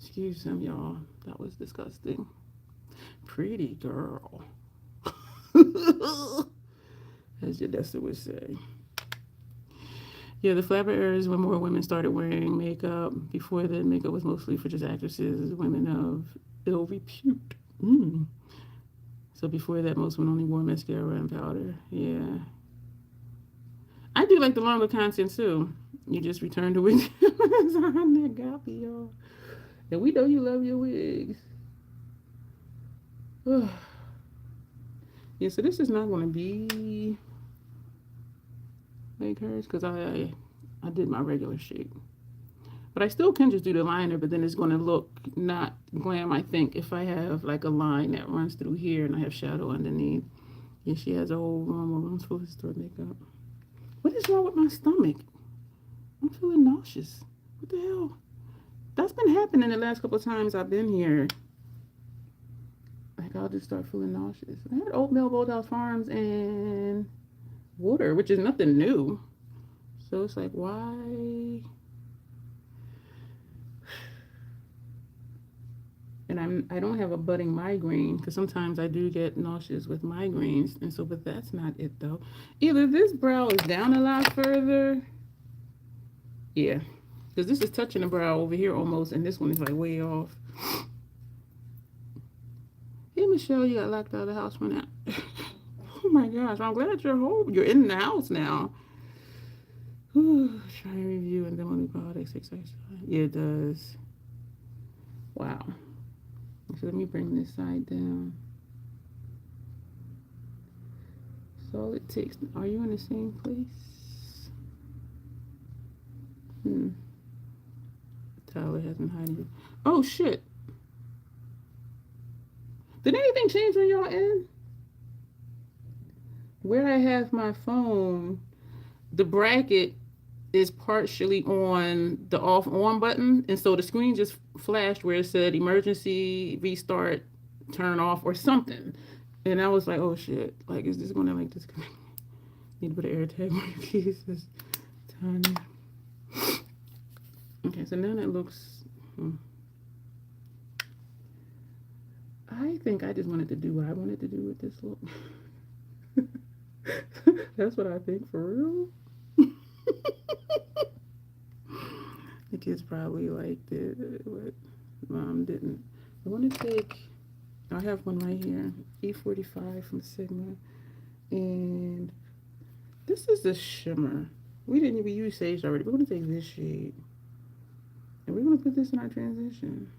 Excuse him, y'all. That was disgusting. Pretty girl. As Yadessa would say. Yeah, the flapper era is when more women started wearing makeup. Before then, makeup was mostly for just actresses, women of ill repute. So before that, most women only wore mascara and powder. Yeah. I do like the longer content too. You just return to wigs. That got me, y'all. And we know you love your wigs. Yeah, so this is not going to be like hers, because I did my regular shape. But I still can just do the liner, but then it's going to look not glam, I think, if I have like a line that runs through here and I have shadow underneath. Yeah, she has a whole room where I'm supposed to store makeup. What is wrong with my stomach? I'm feeling nauseous. What the hell? That's been happening the last couple of times I've been here. Like, I'll just start feeling nauseous. I had oatmeal, Boldhouse Farms, and water, which is nothing new. So it's like, why? And I don't have a budding migraine, because sometimes I do get nauseous with migraines. And so, but that's not it though. Either this brow is down a lot further. Yeah, because this is touching the brow over here almost, and this one is like way off. Hey Michelle, you got locked out of the house for now. Oh my gosh, I'm glad you're home. You're in the house now. Whew, try and review and then when we products, yeah, it does. Wow. So let me bring this side down. So it takes. Are you in the same place? Tyler has been hiding. Oh shit. Did anything change when y'all in? Where I have my phone, the bracket is partially on the off on button, and so the screen just flashed where it said emergency, restart, turn off, or something. And I was like, oh shit, like, is this gonna like disconnect? Need to put an air tag on your keys. This time. Okay, so now that looks. I think I just wanted to do what I wanted to do with this look. That's what I think, for real. The kids probably liked it, but Mom didn't. I want to take. I have one right here, E45 from Sigma, and this is the shimmer. We didn't even use Sage already. We're going to take this shade, and we're going to put this in our transition.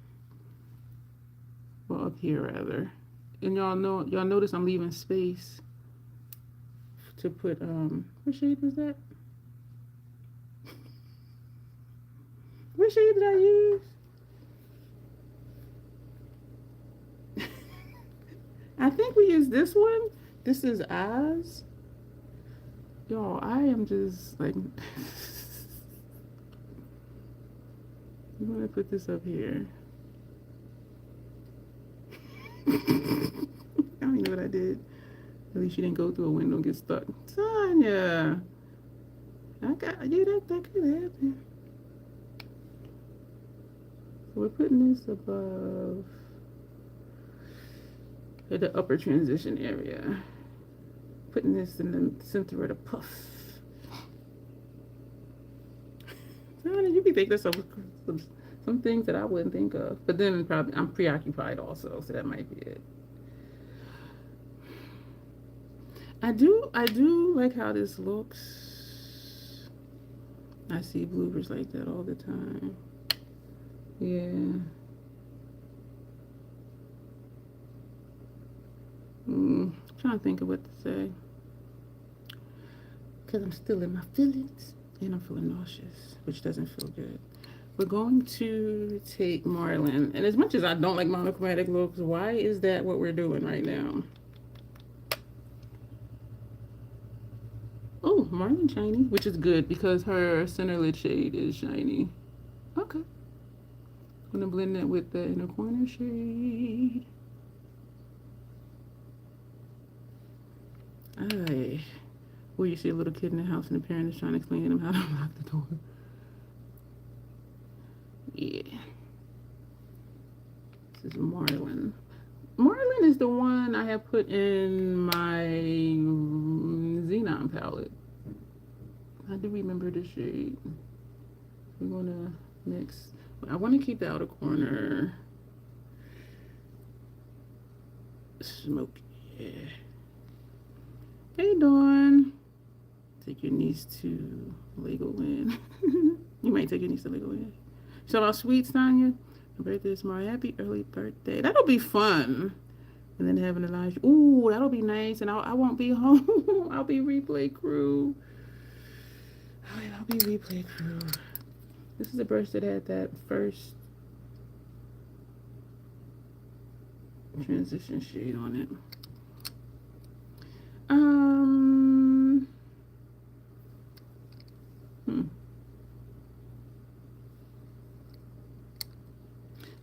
Well, up here rather. And y'all notice I'm leaving space to put what shade was that? What shade did I use? I think we used this one. This is Oz. Y'all, I am just like I'm gonna put this up here. I don't even know what I did. At least you didn't go through a window and get stuck. Tanya, I got you. That could happen. So we're putting this above the upper transition area. Putting this in the center of the puff. Tanya, you be thinking of some things that I wouldn't think of. But then probably I'm preoccupied also, so that might be it. I do like how this looks. I see bloopers like that all the time. Yeah. Trying to think of what to say. Because I'm still in my feelings. And I'm feeling nauseous, which doesn't feel good. We're going to take Marlin. And as much as I don't like monochromatic looks, why is that what we're doing right now? Oh, Marlin shiny, which is good because her center lid shade is shiny. Okay. I'm going to blend that with the inner corner shade. Aye. Where you see a little kid in the house and the parent is trying to explain to him how to unlock the door. Yeah. This is Marlin. Marlin is the one I have put in my Xenon palette. I do remember the shade. We're gonna mix. I want to keep the outer corner smoky. Yeah. Hey, Dawn. Take your niece to Legoland. You might take your niece to Legoland. So about sweets, Tanya. My birthday is tomorrow. Happy early birthday. That'll be fun. And then having a live. Ooh, that'll be nice. And I won't be home. I'll be replay crew. I'll be replay crew. This is a brush that had that first transition shade on it.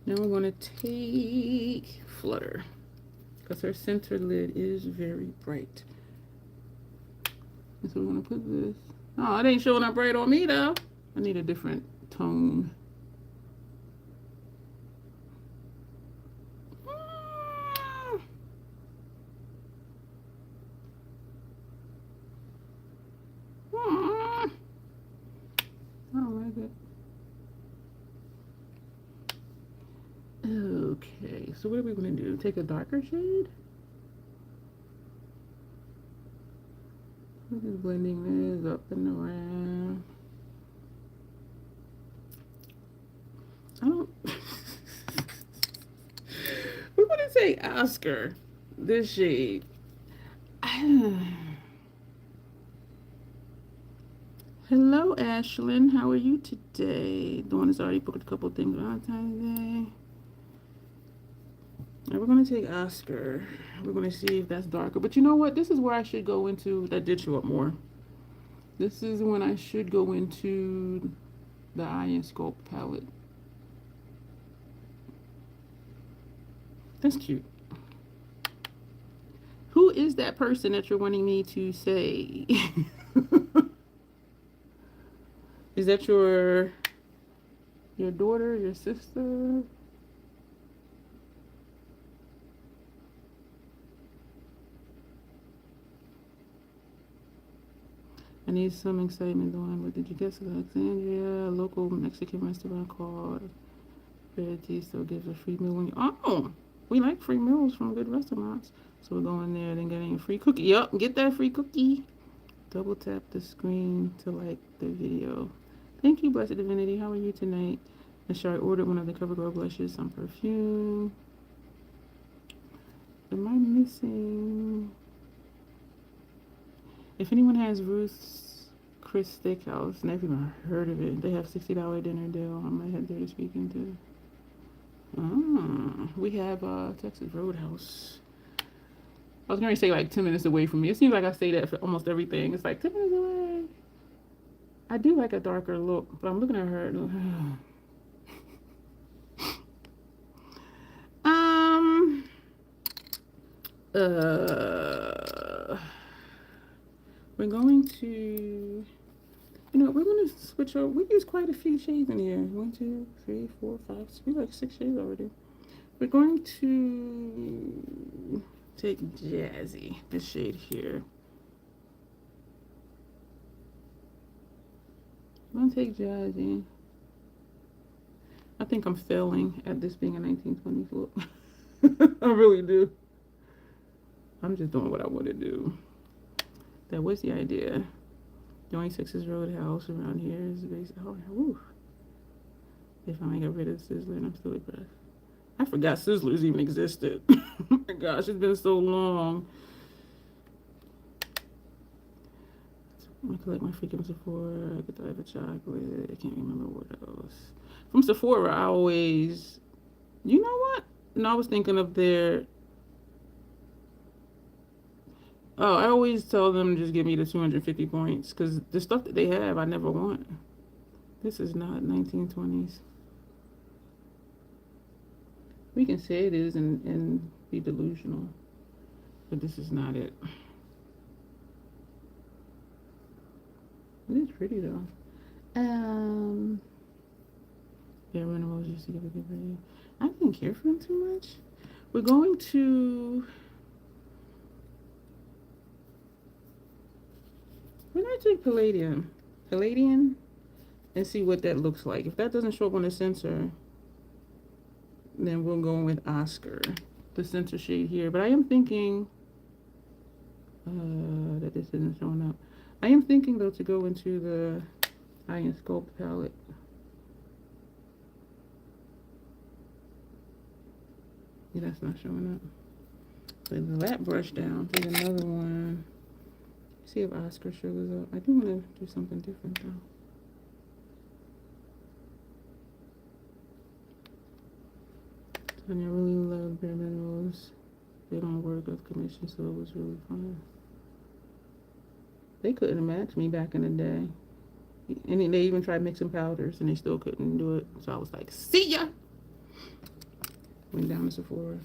Now we're going to take Flutter because her center lid is very bright. And so we're going to put this. Oh, it ain't showing up bright on me though. I need a different tone. I don't like it. Okay, so what are we going to do? Take a darker shade? I'm just blending this up and around. I don't... We're going to take Oscar, this shade. Hello, Ashlyn. How are you today? Dawn has already booked a couple things around time today. Now we're going to take Oscar. We're going to see if that's darker. But you know what? This is where I should go into. That did show up more. This is when I should go into the Eye and Sculpt palette. That's cute. Who is that person that you're wanting me to say? Is that your daughter, your sister? I need some excitement going. But did you guess Alexandria, a local Mexican restaurant called Verity still gives a free meal when you... Oh, we like free meals from good restaurants. So we're going there and getting a free cookie. Yup, get that free cookie. Double tap the screen to like the video. Thank you, Blessed Divinity. How are you tonight? And sure, I ordered one of the CoverGirl blushes, some perfume. Am I missing? If anyone has Ruth's Chris Steakhouse, never even heard of it. They have $60 dinner deal. I might head there this weekend too. We have Texas Roadhouse. I was going to say like 10 minutes away from me. It seems like I say that for almost everything. It's like 10 minutes away. I do like a darker look, but I'm looking at her. We're going to, we're going to switch over. We use quite a few shades in here. 1, 2, 3, 4, 5, 6. We like 6 shades already. We're going to take Jazzy, this shade here. I'm going to take Jazzy. I think I'm failing at this being a 1920s look. I really do. I'm just doing what I want to do. That was the idea. Joint 6's Roadhouse around here is based. Oh, woo. They finally got rid of Sizzler, and I'm still impressed. I forgot Sizzlers even existed. Oh my gosh, it's been so long. I collect my freaking Sephora. I could have a chocolate. I can't remember what else. From Sephora, I always. You know what? No, I was thinking of their. Oh, I always tell them just give me the 250 points because the stuff that they have, I never want. This is not 1920s. We can say it is and be delusional, but this is not it. It is pretty though. Yeah, Renewals used to give a good rating. I didn't care for them too much. We're going to. We're going to take Palladium, and see what that looks like. If that doesn't show up on the sensor, then we'll go with Oscar, the sensor shade here. But I am thinking that this isn't showing up. I am thinking though to go into the Iron Sculpt palette. Yeah, that's not showing up. Put that brush down. Take another one. See if Oscar shows up. I do want to do something different though. And I really love Bare Minerals. They don't work with commission, so it was really fun. They couldn't match me back in the day. And they even tried mixing powders and they still couldn't do it. So I was like, see ya! Went down to Sephora.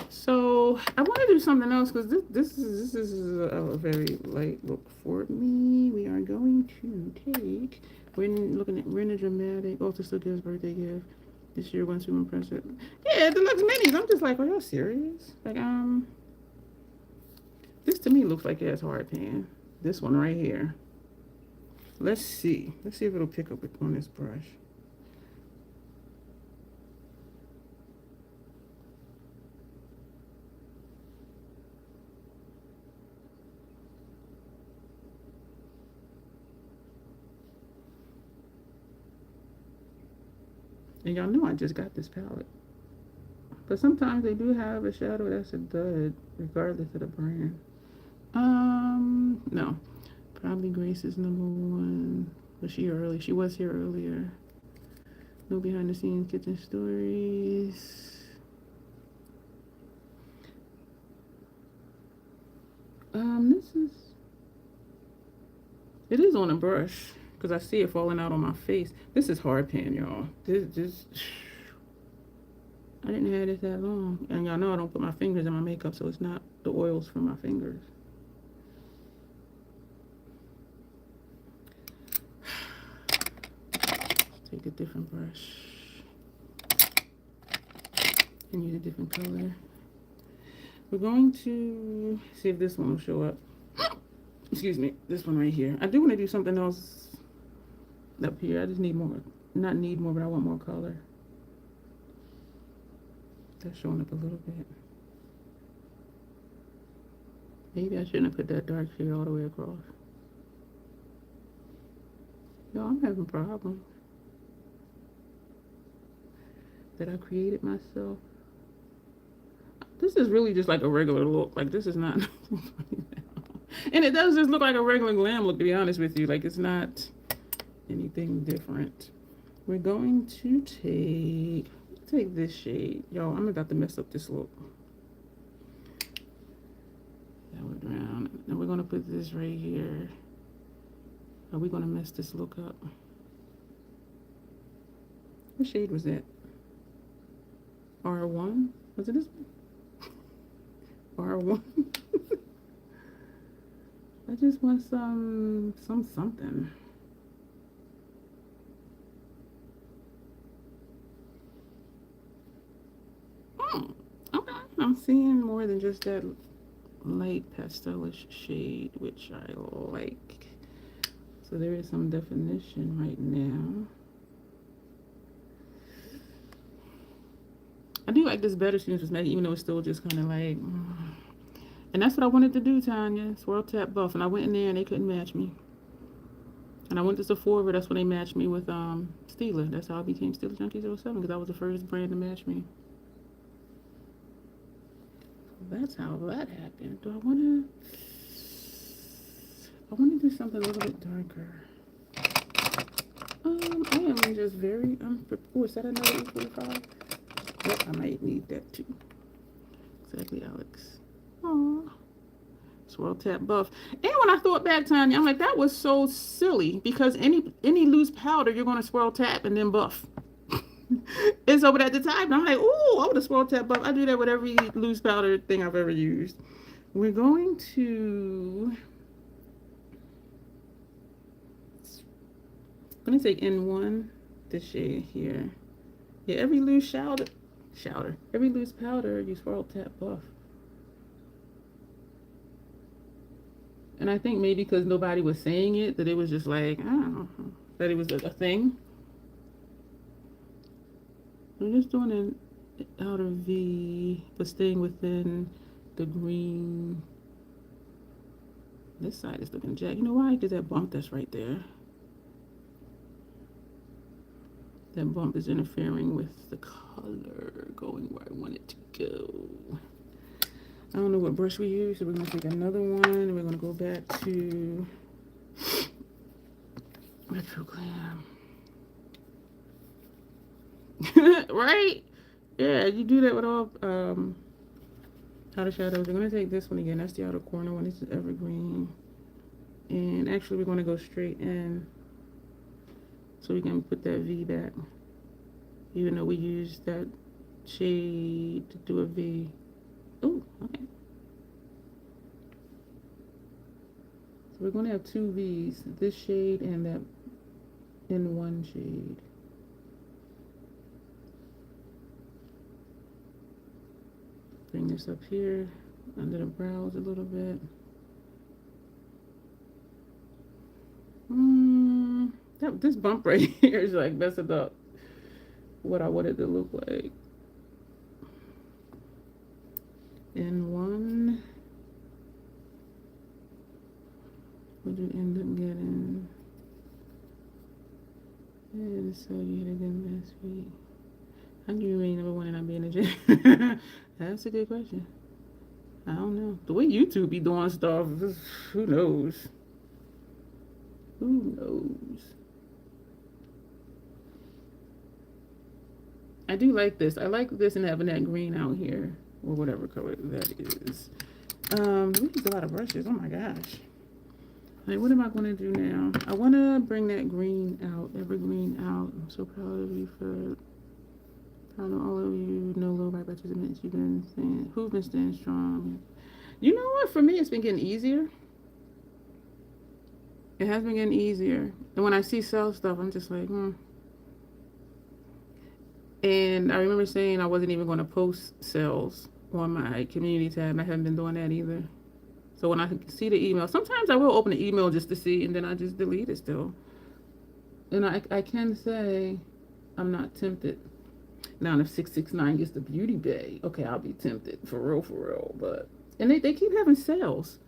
So I want to do something else because this is a very light look for me. We are going to take, we're looking at Rena Dramatic. Oh, it's still Gibbs' birthday gift. This year went to impressive. Yeah, deluxe minis. I'm just like, are y'all serious? Like, this to me looks like it has hard pan. This one right here. Let's see. Let's see if it'll pick up on this brush. And y'all know I just got this palette. But sometimes they do have a shadow that's a dud, regardless of the brand. No. Probably Grace is #1. Was she early? She was here earlier. No behind the scenes kitchen stories. It is on a brush. Because I see it falling out on my face. This is hard pan, y'all. This, I didn't have this that long. And y'all know I don't put my fingers in my makeup, so it's not the oils from my fingers. Take a different brush. And use a different color. We're going to see if this one will show up. Excuse me, this one right here. I do want to do something else up here. I just need more, not need more, but I want more color. That's showing up a little bit. Maybe I shouldn't have put that dark shade all the way across. Yo, I'm having problems that I created myself. This is really just like a regular look. Like, this is not and it does just look like a regular glam look, to be honest with you. Like, it's not anything different. We're going to take this shade. Yo, I'm about to mess up this look. That went around. And we're going to put this right here. Are we going to mess this look up? What shade was that? R1? Was it this one? R1? I just want something. Okay. I'm seeing more than just that light pastelish shade, which I like. So there is some definition right now. I do like this better Students Cosmetic, even though it's still just kind of like, and that's what I wanted to do, Tanya. Swirl Tap Buff, and I went in there and they couldn't match me. And I went to Sephora. That's when they matched me with Stila. That's how I became Stila Junkie 07, because that was the first brand to match me. That's how that happened. Do I want to do something a little bit darker. I am just very oh, is that another E45? Yep, I might need that too. Exactly, Alex. Aww. Swirl Tap Buff. And when I thought back, Tanya, I'm like, that was so silly, because any loose powder you're gonna swirl tap and then buff. And so, but at the time, I'm like, oh, I would have swirl tap buff. I do that with every loose powder thing I've ever used. We're going to. I'm gonna take N1, this shade here. Yeah, every loose every loose powder you swirl tap buff. And I think maybe because nobody was saying it, that it was just like, I don't know, that it was a thing. I'm just doing an outer V, but staying within the green. This side is looking jagged. You know why? Because that bump that's right there. That bump is interfering with the color going where I want it to go. I don't know what brush we use, so we're going to take another one, and we're going to go back to Retro Glam. Right? Yeah, you do that with all outer shadows. We're going to take this one again. That's the outer corner one. This is Evergreen. And actually, we're going to go straight in so we can put that V back. Even though we used that shade to do a V. Oh, okay. So we're going to have two V's, this shade and that N1 shade. Bring this up here under the brows a little bit. This bump right here is like messing up what I wanted to look like. N1. What did you end up getting? And so you had a good last week. How do you rate number one and not be in the gym? That's a good question. I don't know. The way YouTube be doing stuff, who knows? Who knows? I do like this. I like this and having that green out here, or whatever color that is. We use a lot of brushes. Oh my gosh. Like, what am I going to do now? I want to bring that green out, evergreen out. I'm so proud of you for, I know all of you know low right participants. You've been saying, who've been staying strong. You know what? For me, it's been getting easier. It has been getting easier. And when I see sell stuff, I'm just like, And I remember saying I wasn't even going to post sales on my community tab, and I haven't been doing that either. So when I see the email, sometimes I will open the email just to see, and then I just delete it still. And I can say I'm not tempted. Now, if 669 gets the Beauty Bay, okay, I'll be tempted, for real. But, and they keep having sales.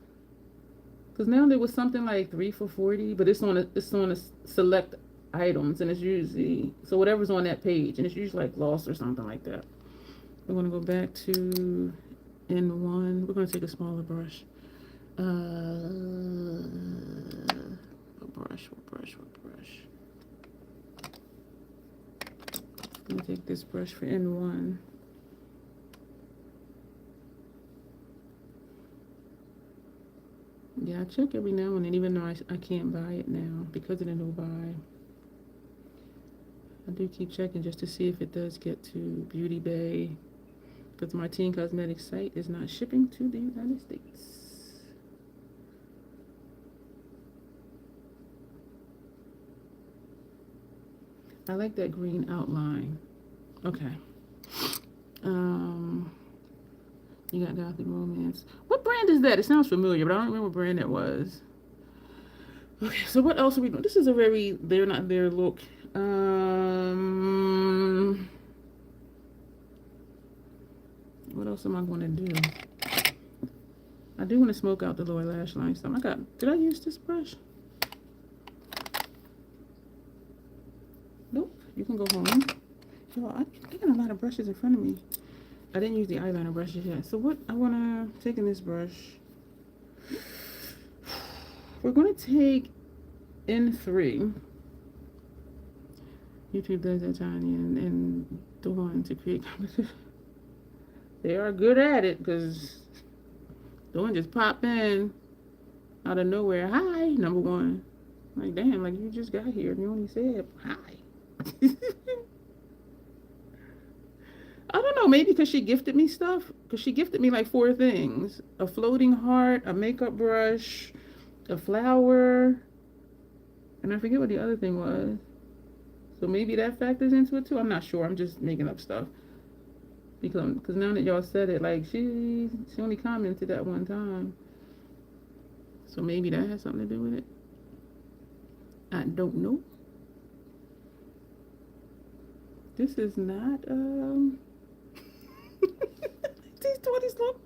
Because now there was something like 3 for $40, but it's on a select items, and it's usually, so whatever's on that page, and it's usually like gloss or something like that. We're going to go back to N1. We're going to take a smaller brush. What brush? I'm going to take this brush for N1. Yeah, I check every now and then, even though I can't buy it now because of the no buy. I do keep checking just to see if it does get to Beauty Bay, because my Teen Cosmetics site is not shipping to the United States. I like that green outline. Okay. You got Gothic Romance. What brand is that? It sounds familiar, but I don't remember what brand it was. Okay, so what else are we doing? This is a very they're not there look. What else am I going to do? I do want to smoke out the lower lash line. So did I use this brush? Nope. You can go home. Yo, I got a lot of brushes in front of me. I didn't use the eyeliner brushes yet. So what I want to take in this brush, we're going to take N3. YouTube does that, Tiny, and Dawn to create competition. They are good at it because Dawn just pop in out of nowhere. Hi, number one. Like, damn, like you just got here and you only said hi. I don't know, maybe because she gifted me stuff. Because she gifted me like 4 things. A floating heart, a makeup brush, a flower, and I forget what the other thing was. So maybe that factors into it too. I'm not sure. I'm just making up stuff. Because now that y'all said it, like she only commented that one time. So maybe that has something to do with it. I don't know. This is not these 20s look.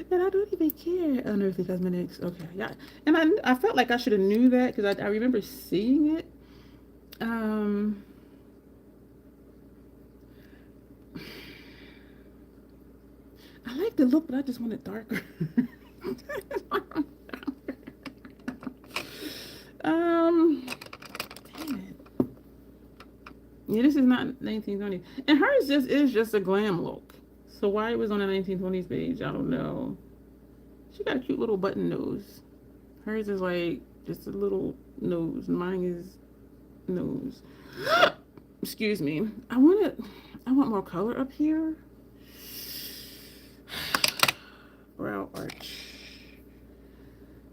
And I don't even care. Unearthly Cosmetics. Okay, yeah. And I felt like I should have knew that because I remember seeing it. I like the look, but I just want it darker. Damn it. Yeah, this is not 1920s. And hers is just a glam look. So why it was on the 1920s page, I don't know. She got a cute little button nose. Hers is like just a little nose. Mine is nose. Excuse me. I want more color up here. Brow arch.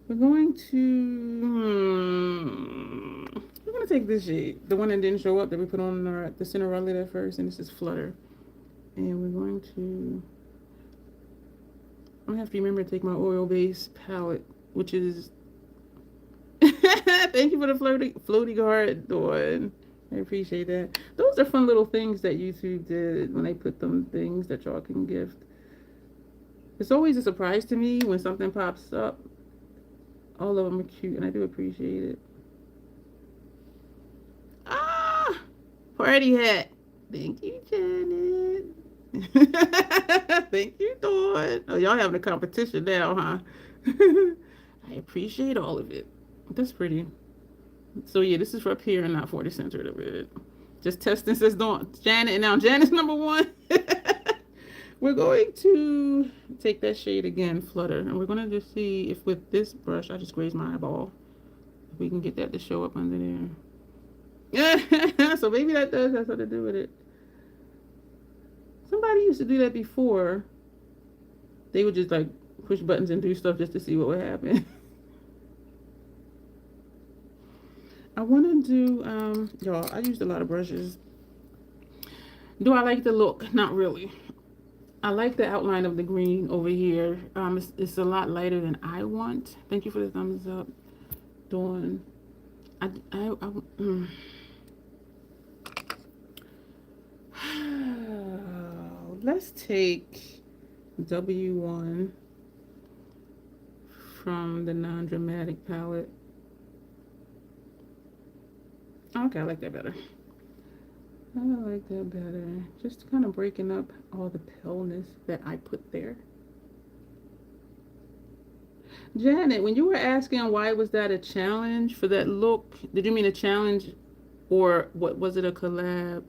We're going to take this shade, the one that didn't show up that we put on the Cinderella at first, and this is Flutter. And we're going to, I'm gonna have to remember to take my oil base palette, which is thank you for the floaty heart, Dawn. I appreciate that. Those are fun little things that YouTube did when they put them things that y'all can gift. It's always a surprise to me when something pops up. All of them are cute, and I do appreciate it. Ah! Party hat. Thank you, Janet. Thank you, Dawn. Oh, y'all having a competition now, huh? I appreciate all of it. That's pretty. So, yeah, this is for up here and not for the center of it. Just testing, says Dawn. Janet, and now Janet's number 1. We're going to take that shade again, Flutter, and we're going to just see if with this brush, I just grazed my eyeball, if we can get that to show up under there. So maybe that does have something to do with it. Somebody used to do that before. They would just like push buttons and do stuff just to see what would happen. I want to do, y'all, I used a lot of brushes. Do I like the look? Not really. I like the outline of the green over here. It's a lot lighter than I want. Thank you for the thumbs up, Dawn. Let's take W1 from the non-dramatic palette. Okay, I like that better. I like that better. Just kind of breaking up all the paleness that I put there. Janet, when you were asking why was that a challenge for that look, did you mean a challenge or what was it, a collab?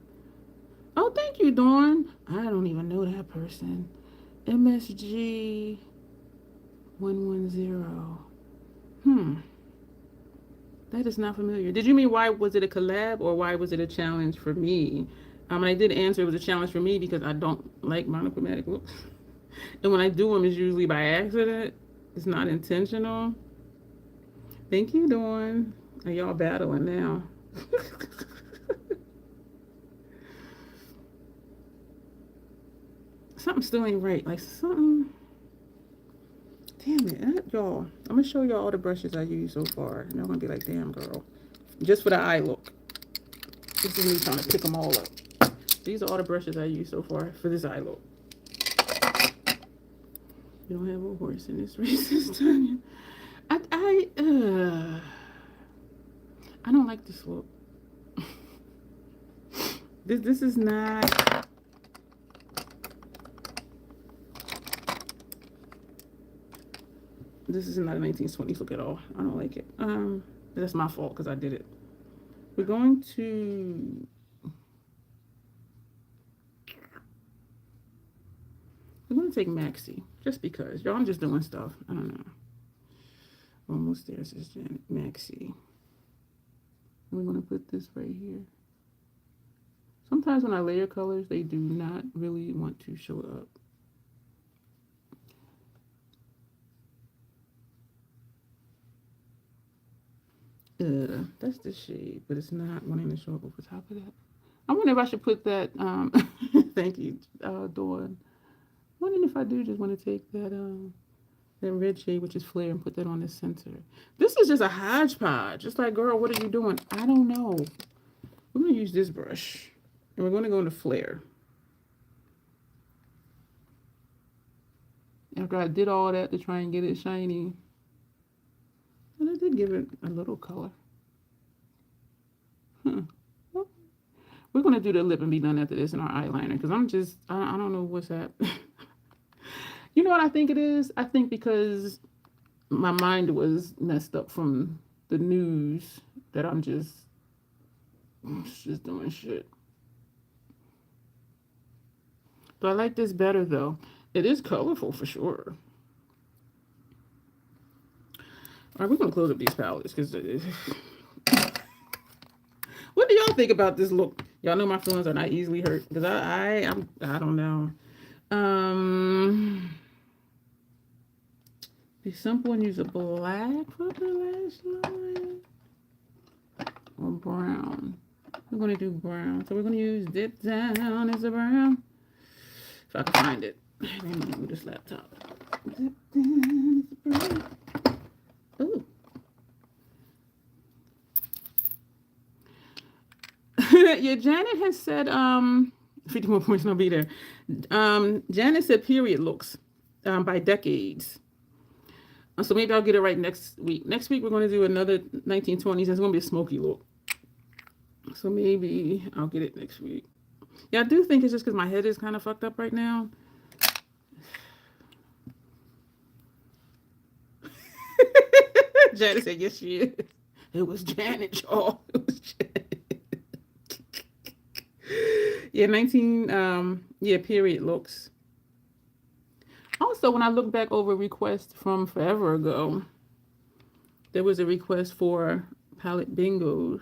Oh, thank you, Dawn. I don't even know that person. MSG 110. That is not familiar. Did you mean why was it a collab or why was it a challenge for me? And I did answer it was a challenge for me because I don't like monochromatic looks. And when I do them, it's usually by accident. It's not intentional. Thank you, Dawn. Are y'all battling now? something still ain't right. Like something. Damn it, y'all. I'm gonna show y'all all the brushes I use so far. And y'all gonna be like, damn girl. Just for the eye look. This is me trying to pick them all up. These are all the brushes I use so far for this eye look. You don't have a horse in this race this time. I don't like this look. This is not. This is not a 1920s look at all. I don't like it. That's my fault because I did it. We're going to. We're going to take Maxi just because. Y'all, I'm just doing stuff. I don't know. Almost there, says Janet. Maxi. We're going to put this right here. Sometimes when I layer colors, they do not really want to show up. That's the shade, but it's not wanting to show up over top of that. I wonder if I should put that, thank you, Dawn. Wondering if I do just want to take that, that red shade, which is Flare, and put that on the center. This is just a hodgepodge. It's like, girl, what are you doing? I don't know. We're going to use this brush, and we're going to go into Flare. After I did all that to try and get it shiny. And I did give it a little color. We're going to do the lip and be done after this in our eyeliner. Because I don't know what's happening. You know what I think it is? I think because my mind was messed up from the news that I'm just doing shit. But I like this better though. It is colorful for sure. All right, we're gonna close up these palettes because. What do y'all think about this look? Y'all know my feelings are not easily hurt because I don't know. Be simple and use a black for the lash line or brown. We're gonna do brown, so we're gonna use Dip Down as a brown. If I can find it, let me move this laptop. Dip Down as a brown. Ooh. Yeah, Janet has said 50 more points, and I'll be there. Janet said period looks by decades. So maybe I'll get it right next week. Next week we're going to do another 1920s. It's going to be a smoky look. So maybe I'll get it next week. Yeah, I do think it's just because my head is kind of fucked up right now. Janet said, yes, she is. It was Janet, y'all. It was Janet. Yeah, period looks. Also, when I look back over requests from forever ago, there was a request for palette bingos.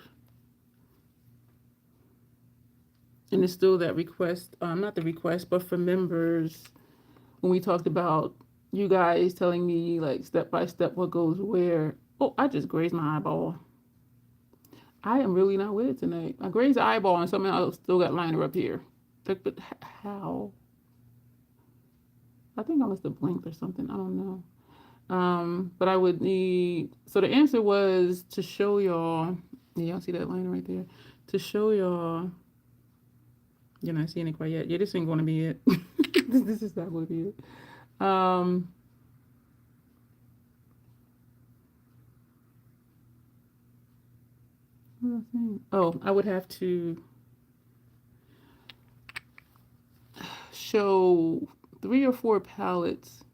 And it's still that request, not the request, but for members, when we talked about you guys telling me like step by step what goes where. Oh, I just grazed my eyeball. I am really not with it tonight. I grazed the eyeball and somehow I still got liner up here. But how? I think I must have blinked or something. I don't know. But I would need, so the answer was to show y'all, yeah, y'all see that line right there? To show y'all, you're not seeing it quite yet. Yeah, this ain't going to be it. This is not going to be it. Oh, I would have to show 3 or 4 palettes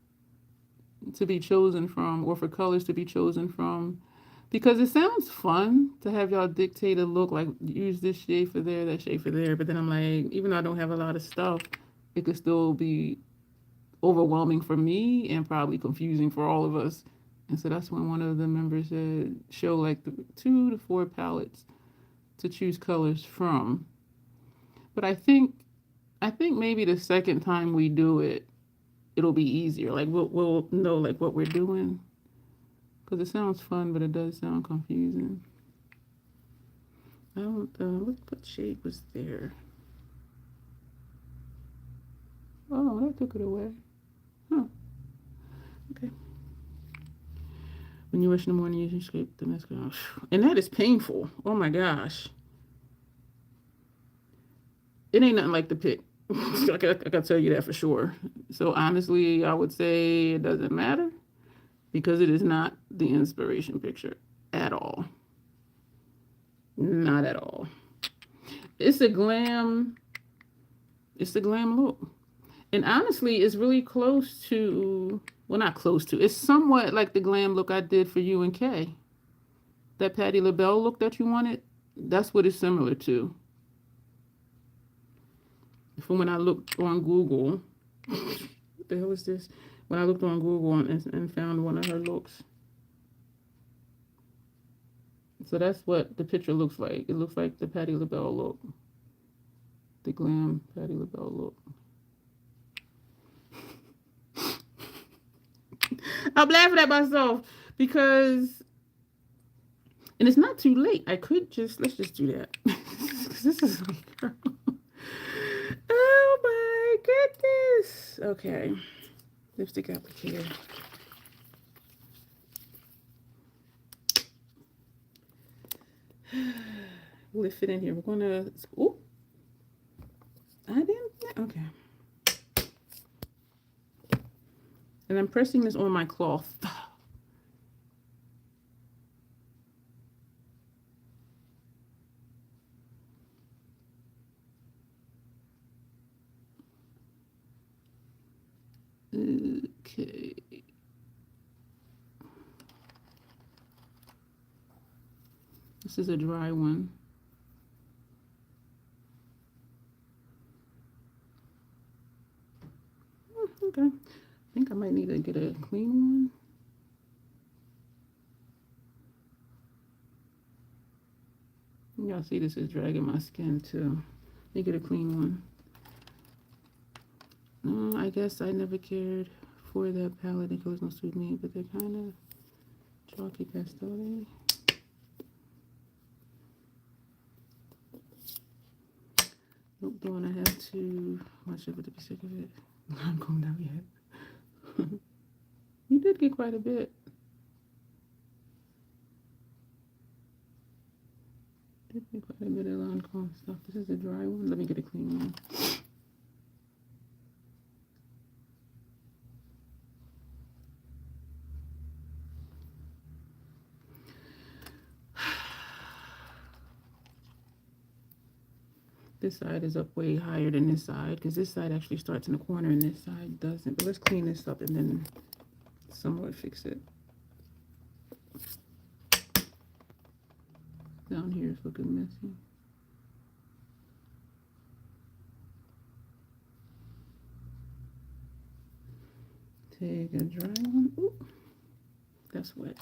to be chosen from, or for colors to be chosen from, because it sounds fun to have y'all dictate a look, like use this shade for there, that shade for there. But then I'm like, even though I don't have a lot of stuff, it could still be overwhelming for me and probably confusing for all of us. And so that's when one of the members said show like 2 to 4 palettes to choose colors from. But I think maybe the second time we do it, it'll be easier. Like we'll know like what we're doing, because it sounds fun, but it does sound confusing. I don't what shade was there? Oh, that took it away. Huh. Okay. When you rush in the morning, you scrape the mascara. And that is painful. Oh my gosh. It ain't nothing like the pic. I can tell you that for sure. So honestly, I would say it doesn't matter because it is not the inspiration picture at all. Not at all. It's a glam. It's a glam look. And honestly, it's really close to, well, not close to, it's somewhat like the glam look I did for you and Kay. That Patti LaBelle look that you wanted, that's what it's similar to. From when I looked on Google, what the hell is this? When I looked on Google and found one of her looks. So that's what the picture looks like. It looks like the Patti LaBelle look. The glam Patti LaBelle look. I'm laughing at myself because, and it's not too late. I could just, let's just do that. This is like, oh my goodness. Okay. Lipstick applicator. Will it fit in here? We're going to, ooh. I didn't, okay. And I'm pressing this on my cloth. Okay. This is a dry one. Okay. I think I might need to get a clean one. Y'all see this is dragging my skin too. Let me get a clean one. I guess I never cared for that palette. The colors don't suit me, but they're kind of chalky pastel. Nope, don't want to have too much of it to be sick of it. I'm going down yet. You did get quite a bit. Did get quite a bit of Lancome stuff. This is a dry one. Let me get a clean one. This side is up way higher than this side because this side actually starts in the corner and this side doesn't. But let's clean this up and then somewhat fix it. Down here is looking messy. Take a dry one. Ooh, that's wet.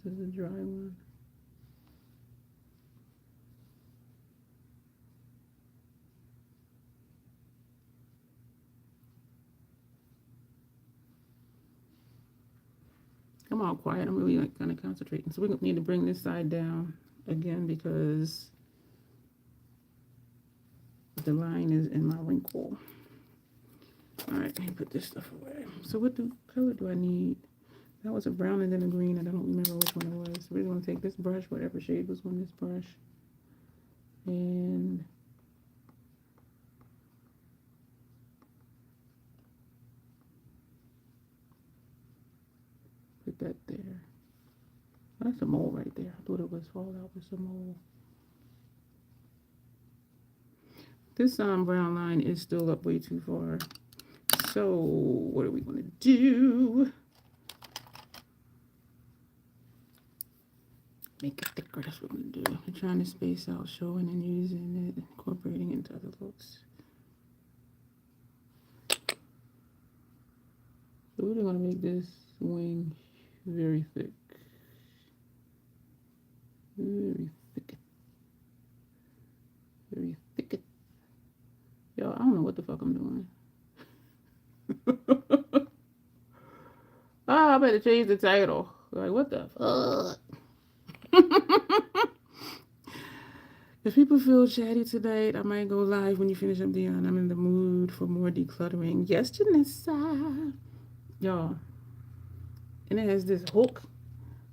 This is a dry one. I'm all quiet. I'm really like kind of concentrating. So we need to bring this side down again because the line is in my wrinkle. All right, let me put this stuff away. So what color do I need? That was a brown and then a green, and I don't remember which one it was. So we're going to take this brush, whatever shade was on this brush, and put that there. Oh, that's a mole right there. I thought it was fallout with some mole. This brown line is still up way too far. So what are we going to do? Make it thicker. That's what we're going to do. I'm trying to space out showing and using it, incorporating into other looks. So we're going to make this wing very thick. Very thick. Very thick. Yo, I don't know what the fuck I'm doing. I better change the title. Like, what the fuck? If people feel chatty tonight, I might go live when you finish up, Dion. I'm in the mood for more decluttering. Yes, Janessa. Y'all. And it has this hook.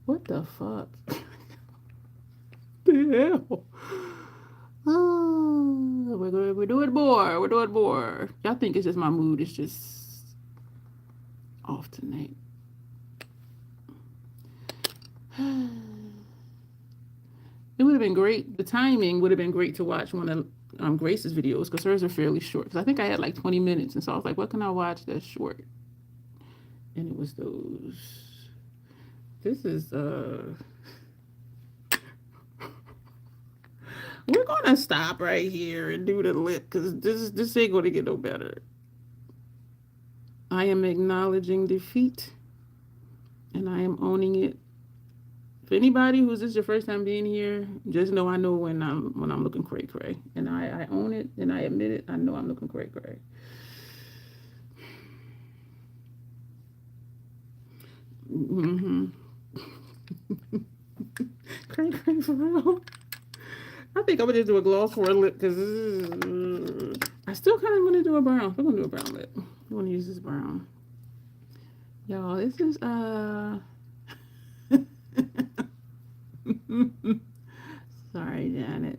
What the fuck? The hell? Oh, we're doing more. We're doing more. Y'all think it's just my mood. It's just off tonight. It would have been great. The timing would have been great to watch one of Grace's videos because hers are fairly short. Because I think I had like 20 minutes. And so I was like, what can I watch that's short? And it was those. This is, we're going to stop right here and do the lip because this ain't going to get no better. I am acknowledging defeat and I am owning it. For anybody who's this your first time being here, just know I know when I'm looking cray cray, and I own it and I admit it. I know I'm looking cray cray. Cray cray for real. I think I'm gonna just do a gloss for a lip because I still kind of want to do a brown. We're gonna do a brown lip. I'm gonna use this brown. Y'all, this is sorry, Janet.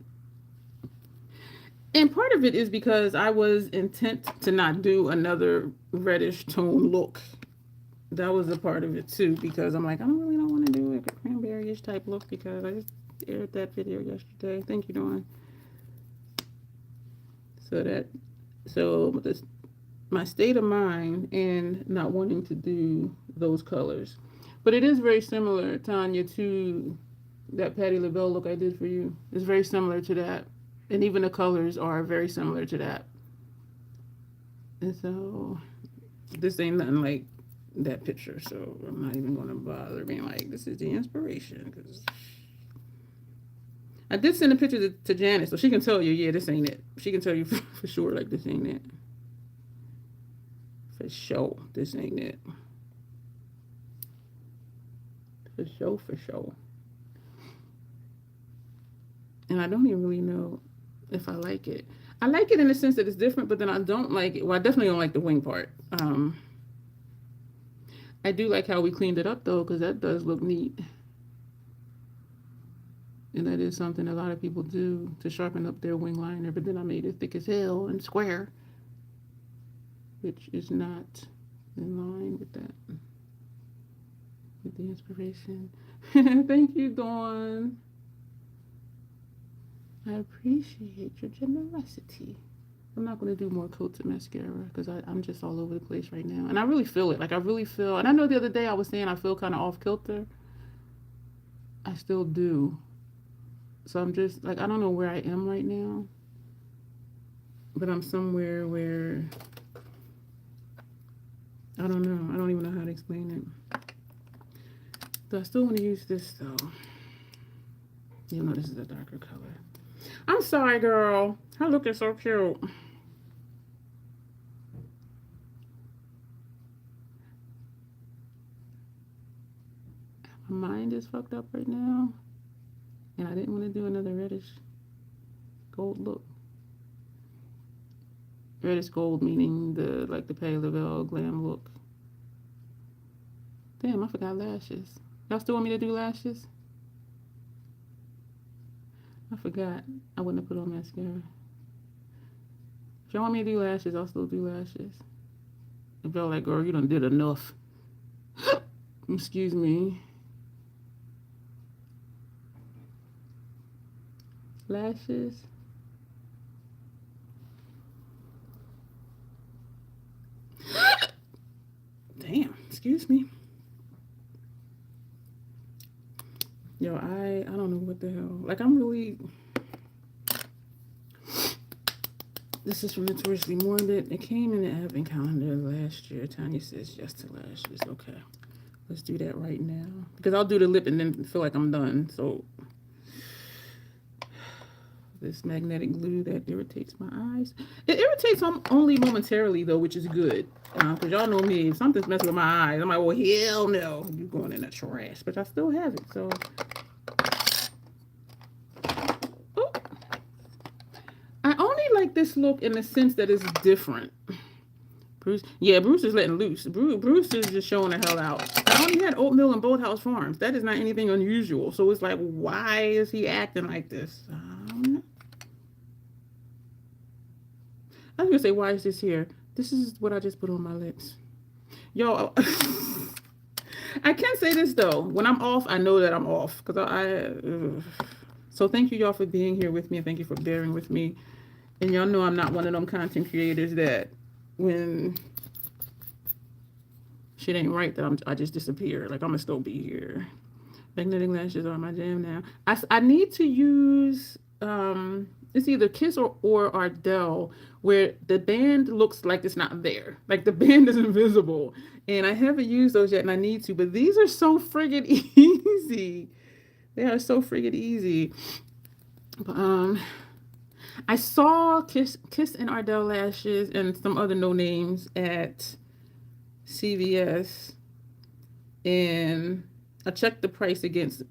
And part of it is because I was intent to not do another reddish tone look. That was a part of it too, because I'm like, I don't want to do a cranberry-ish type look because I just aired that video yesterday. Thank you, Dawn. So my state of mind and not wanting to do those colors. But it is very similar, Tanya, to that Patti LaBelle look I did for you. It's very similar to that. And even the colors are very similar to that. And so this ain't nothing like that picture. So I'm not even going to bother being like, this is the inspiration. Because I did send a picture to Janet, so she can tell you, yeah, this ain't it. She can tell you for sure, like, this ain't it. For sure, this ain't it. For sure. And I don't even really know if I like it. I like it in the sense that it's different, but then I don't like it. Well, I definitely don't like the wing part. I do like how we cleaned it up, though, because that does look neat. And that is something a lot of people do to sharpen up their wing liner. But then I made it thick as hell and square, which is not in line with that. With the inspiration. Thank you, Dawn. I appreciate your generosity. I'm not going to do more coats of mascara because I'm just all over the place right now. And I really feel it. Like, I really feel, and I know the other day I was saying I feel kind of off kilter. I still do. So I'm just, like, I don't know where I am right now. But I'm somewhere where, I don't know. I don't even know how to explain it. So I still want to use this, though. Even though this is a darker color. I'm sorry, girl. Her look is so cute. My mind is fucked up right now. And I didn't want to do another reddish gold look. Reddish gold meaning the Patti LaBelle glam look. Damn, I forgot lashes. Y'all still want me to do lashes? I forgot. I wouldn't have put on mascara. If y'all want me to do lashes, I'll still do lashes. If y'all like, girl, you done did enough. Excuse me. Lashes. Damn, excuse me. Yo, I don't know what the hell. Like, I'm really... This is from Notoriously Morbid. It came in the advent calendar last year. Tanya says yes to lashes. Okay. Let's do that right now. Because I'll do the lip and then feel like I'm done. So, this magnetic glue that irritates my eyes. It irritates them only momentarily, though, which is good. Because y'all know me. If something's messing with my eyes, I'm like, well, hell no. You're going in the trash. But I still have it, so... this look in the sense that it's different. Bruce, yeah, Bruce is letting loose. Bruce is just showing the hell out. I only had oatmeal and Boathouse Farms. That is not anything unusual. So it's like, why is he acting like this? I was gonna say, why is this here? This is what I just put on my lips. Yo, I can say this though. When I'm off, I know that I'm off. So thank you y'all for being here with me, and thank you for bearing with me. And y'all know I'm not one of them content creators that when shit ain't right that I just disappear. Like, I'm gonna still be here. Magnetic lashes are my jam now. I need to use it's either Kiss or Ardell, where the band looks like it's not there. Like the band is invisible. And I haven't used those yet, and I need to, but these are so friggin' easy. They are so friggin' easy. But, I saw Kiss and Ardell lashes and some other no names at CVS, and I checked the price against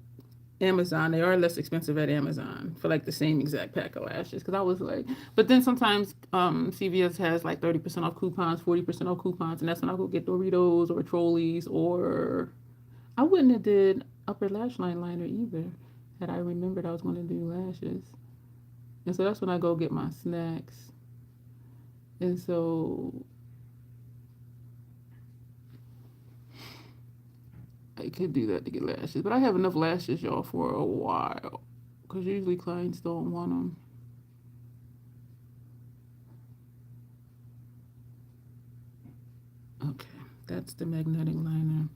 Amazon. They are less expensive at Amazon for like the same exact pack of lashes. Because I was like, but then sometimes CVS has like 30% off coupons, 40% off coupons, and that's when I go get Doritos or Trolleys, or I wouldn't have did upper lash line liner either had I remembered I was going to do lashes. And so that's when I go get my snacks. And so I could do that to get lashes. But I have enough lashes, y'all, for a while. Because usually clients don't want them. Okay, that's the magnetic liner.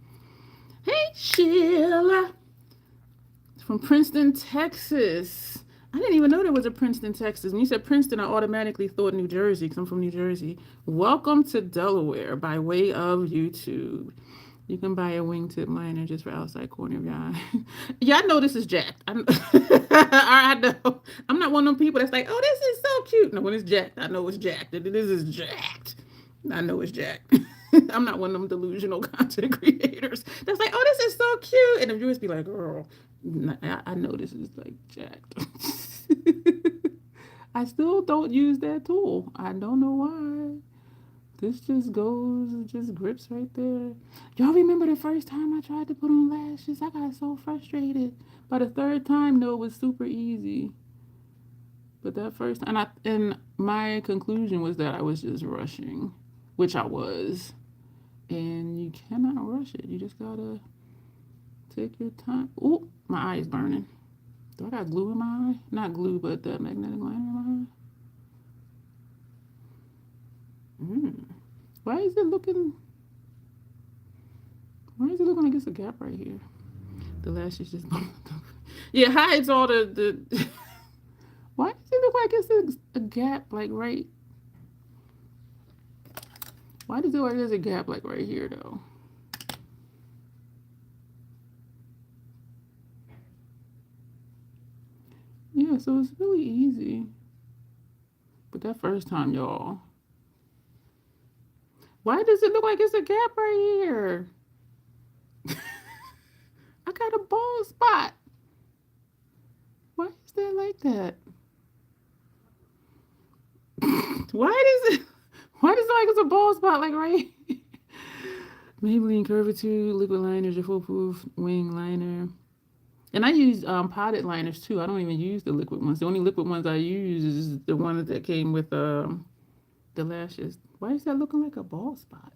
Hey, Sheila. From Princeton, Texas. I didn't even know there was a Princeton, Texas. When you said Princeton, I automatically thought New Jersey, because I'm from New Jersey. Welcome to Delaware by way of YouTube. You can buy a wingtip liner just for outside corner of your eye. Yeah, I know this is jacked. I know. I'm not one of them people that's like, oh, this is so cute. No, when it's jacked, I know it's jacked. This is jacked. I know it's jacked. I'm not one of them delusional content creators that's like, oh, this is so cute. And the viewers be like, girl, I know this is like jacked. I still don't use that tool. I don't know why. This just grips right there. Y'all remember the first time I tried to put on lashes? I got so frustrated. By the third time, though, it was super easy. But that first time, and my conclusion was that I was just rushing, which I was. And you cannot rush it. You just gotta take your time. Oh, my eye is burning. Do I got glue in my eye? Not glue, but the magnetic liner in my eye. Why is it looking like it's a gap right here? The lashes just yeah, hides all the why does it look like it's a gap like right? Why does it look like there's a gap like right here though? Yeah, so it's really easy. But that first time, y'all. Why does it look like it's a gap right here? I got a bald spot. Why is that like that? Why does it like it's a bald spot like right here? Maybelline Curvature liquid liners, your foolproof wing liner. And I use potted liners too. I don't even use the liquid ones. The only liquid ones I use is the ones that came with the lashes. Why is that looking like a bald spot?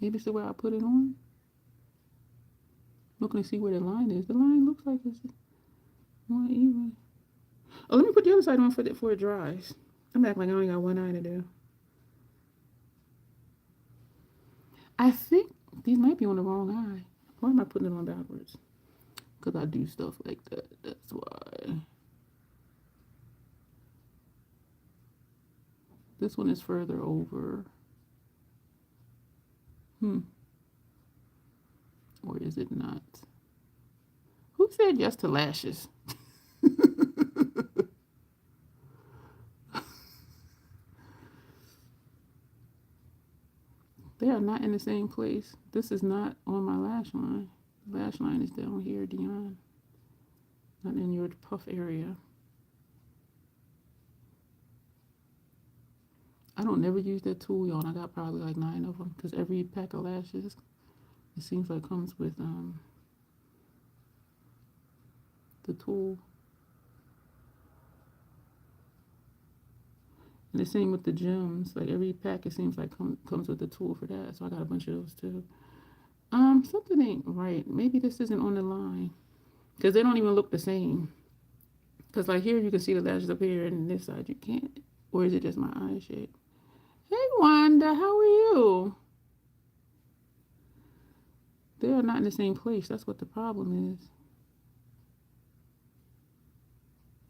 Maybe it's the way I put it on. Looking to see where the line is. The line looks like it's not even. Oh, let me put the other side on for it dries. I'm acting like I only got one eye to do. I think these might be on the wrong eye. Why am I putting it on backwards? Because I do stuff like that. That's why. This one is further over. Or is it not? Who said yes to lashes? They are not in the same place. This is not on my lash line. The lash line is down here, Dion. Not in your puff area. I don't never use that tool, y'all. And I got probably like 9 of them because every pack of lashes, it seems like comes with the tool. And the same with the gems. Like every pack, it seems like comes with the tool for that. So I got a bunch of those too. Something ain't right. Maybe this isn't on the line because they don't even look the same. Because like here, you can see the lashes up here, and this side you can't. Or is it just my eye shape? Hey, Wanda, how are you? They are not in the same place. That's what the problem is.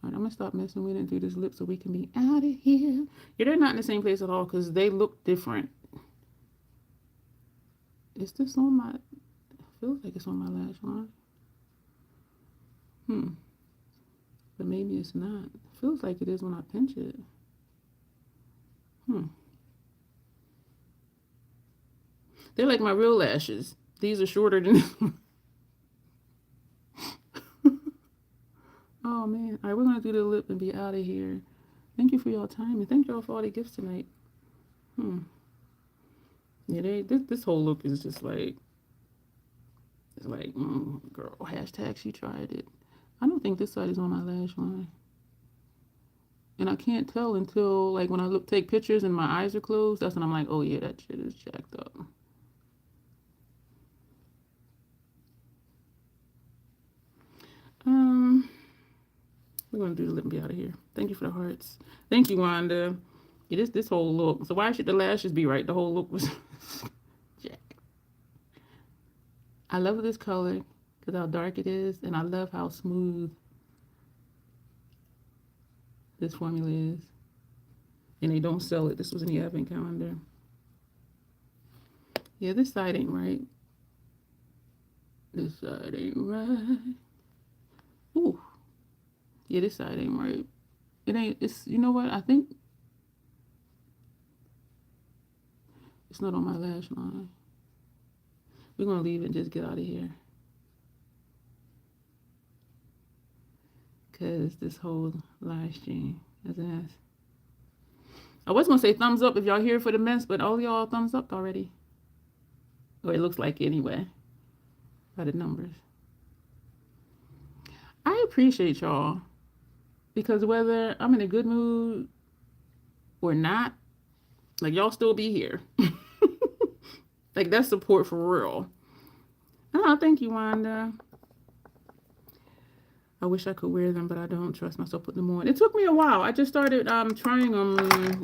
All right, I'm going to stop messing with it and do this lip so we can be out of here. Yeah, they're not in the same place at all because they look different. Is this on my... It feels like it's on my lash line. But maybe it's not. It feels like it is when I pinch it. They're like my real lashes. These are shorter than this one. Oh, man. All right, we're going to do the lip and be out of here. Thank you for your time, and thank y'all for all the gifts tonight. Yeah, this whole look is just like, it's like, girl, hashtag she tried it. I don't think this side is on my lash line. And I can't tell until, like, when I take pictures and my eyes are closed, that's when I'm like, oh, yeah, that shit is jacked up. We're going to do the lip and be out of here. Thank you for the hearts. Thank you, Wanda. Yeah, this whole look. So why should the lashes be right? The whole look was jacked. I love this color because how dark it is, and I love how smooth this formula is. And they don't sell it. This was in the advent calendar. Yeah, this side ain't right. This side ain't right. Ooh. Yeah, this side ain't right. It ain't, it's, you know what? I think it's not on my lash line. We're going to leave it and just get out of here. Because this whole live stream is an ass. I was going to say thumbs up if y'all here for the mess, but all y'all thumbs up already. Or it looks like it anyway. By the numbers. I appreciate y'all. Because whether I'm in a good mood or not, like y'all still be here. Like that's support for real. Oh, thank you, Wanda. I wish I could wear them, but I don't trust myself putting them on. It took me a while. I just started trying them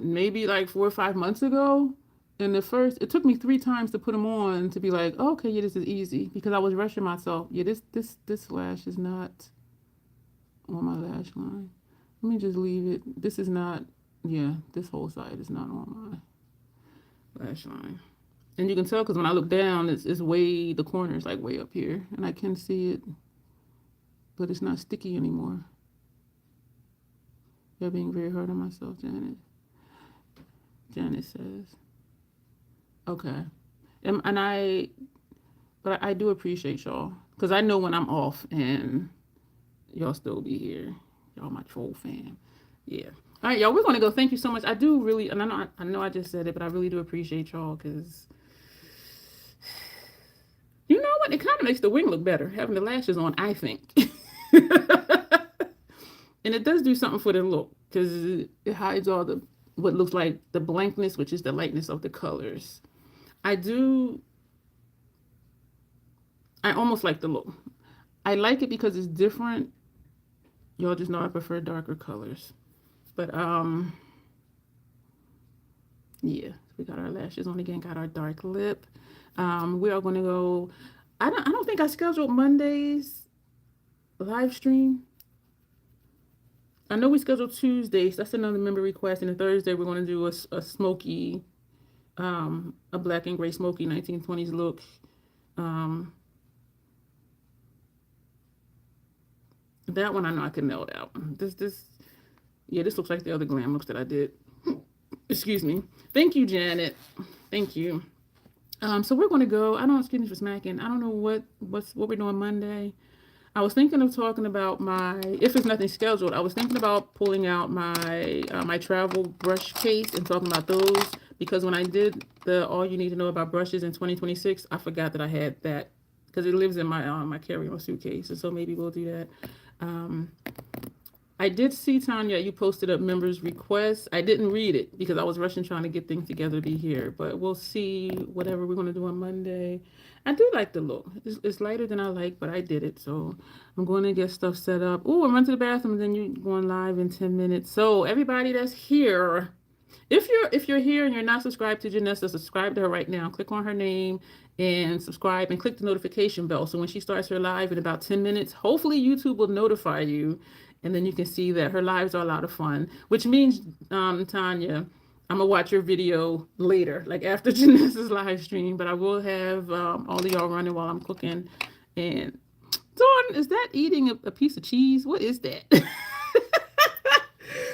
maybe like 4 or 5 months ago. And it took me 3 times to put them on to be like, oh, okay, yeah, this is easy. Because I was rushing myself. Yeah, this lash is not on my lash line. Let me just leave it. This is not, yeah, this whole side is not on my lash line. And you can tell because when I look down, it's way, the corner is like way up here. And I can see it, but it's not sticky anymore. You're being very hard on myself, Janet. Janet says. Okay. But I do appreciate y'all. Because I know when I'm off and y'all still be here. Y'all my troll fam. Yeah. All right, y'all, we're going to go. Thank you so much. I do really, and I know I just said it, but I really do appreciate y'all because, you know what? It kind of makes the wing look better, having the lashes on, I think. And it does do something for the look because it hides all what looks like the blankness, which is the lightness of the colors. I almost like the look. I like it because it's different. Y'all just know I prefer darker colors. But, yeah, we got our lashes on again, got our dark lip. We are going to go, I don't think I scheduled Monday's live stream. I know we scheduled Tuesdays. That's another member request. And then Thursday, we're going to do a smoky, a black and gray smoky 1920s look. That one I know I can nail out. Yeah, this looks like the other glam looks that I did. Excuse me. Thank you, Janet. Thank you. So we're going to go. Excuse me for smacking. I don't know what we're doing Monday. I was thinking of talking about my, if it's nothing scheduled, I was thinking about pulling out my my travel brush case and talking about those, because when I did the all you need to know about brushes in 2026, I forgot that I had that because it lives in my carry-on suitcase, and so maybe we'll do that. Um, I did see, Tanya, you posted up members' requests. I didn't read it because I was rushing trying to get things together to be here, but we'll see whatever we're going to do on Monday. I do like the look. It's lighter than I like, but I did it. So I'm going to get stuff set up. Oh, I'm run to the bathroom, and then you're going live in 10 minutes. So everybody that's here, if you're here and you're not subscribed to Janessa, subscribe to her right now. Click on her name and subscribe and click the notification bell. So when she starts her live in about 10 minutes, hopefully YouTube will notify you, and then you can see that her lives are a lot of fun, which means, Tanya, I'm gonna watch your video later, like after Janessa's live stream, but I will have all of y'all running while I'm cooking. And Dawn, is that eating a piece of cheese? What is that?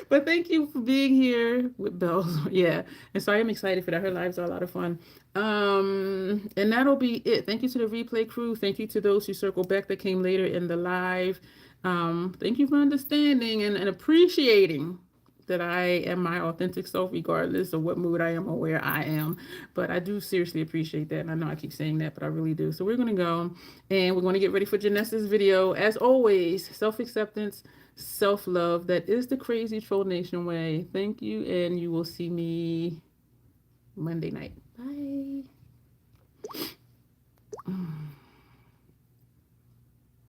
But thank you for being here with Bells. Yeah. And so I am excited for that. Her lives are a lot of fun. And that'll be it. Thank you to the replay crew. Thank you to those who circled back that came later in the live. Thank you for understanding and appreciating that I am my authentic self, regardless of what mood I am or where I am. But I do seriously appreciate that. And I know I keep saying that, but I really do. So we're going to go and we're going to get ready for Janessa's video. As always, self-acceptance, self-love. That is the Crazy Troll Nation way. Thank you. And you will see me Monday night. Bye.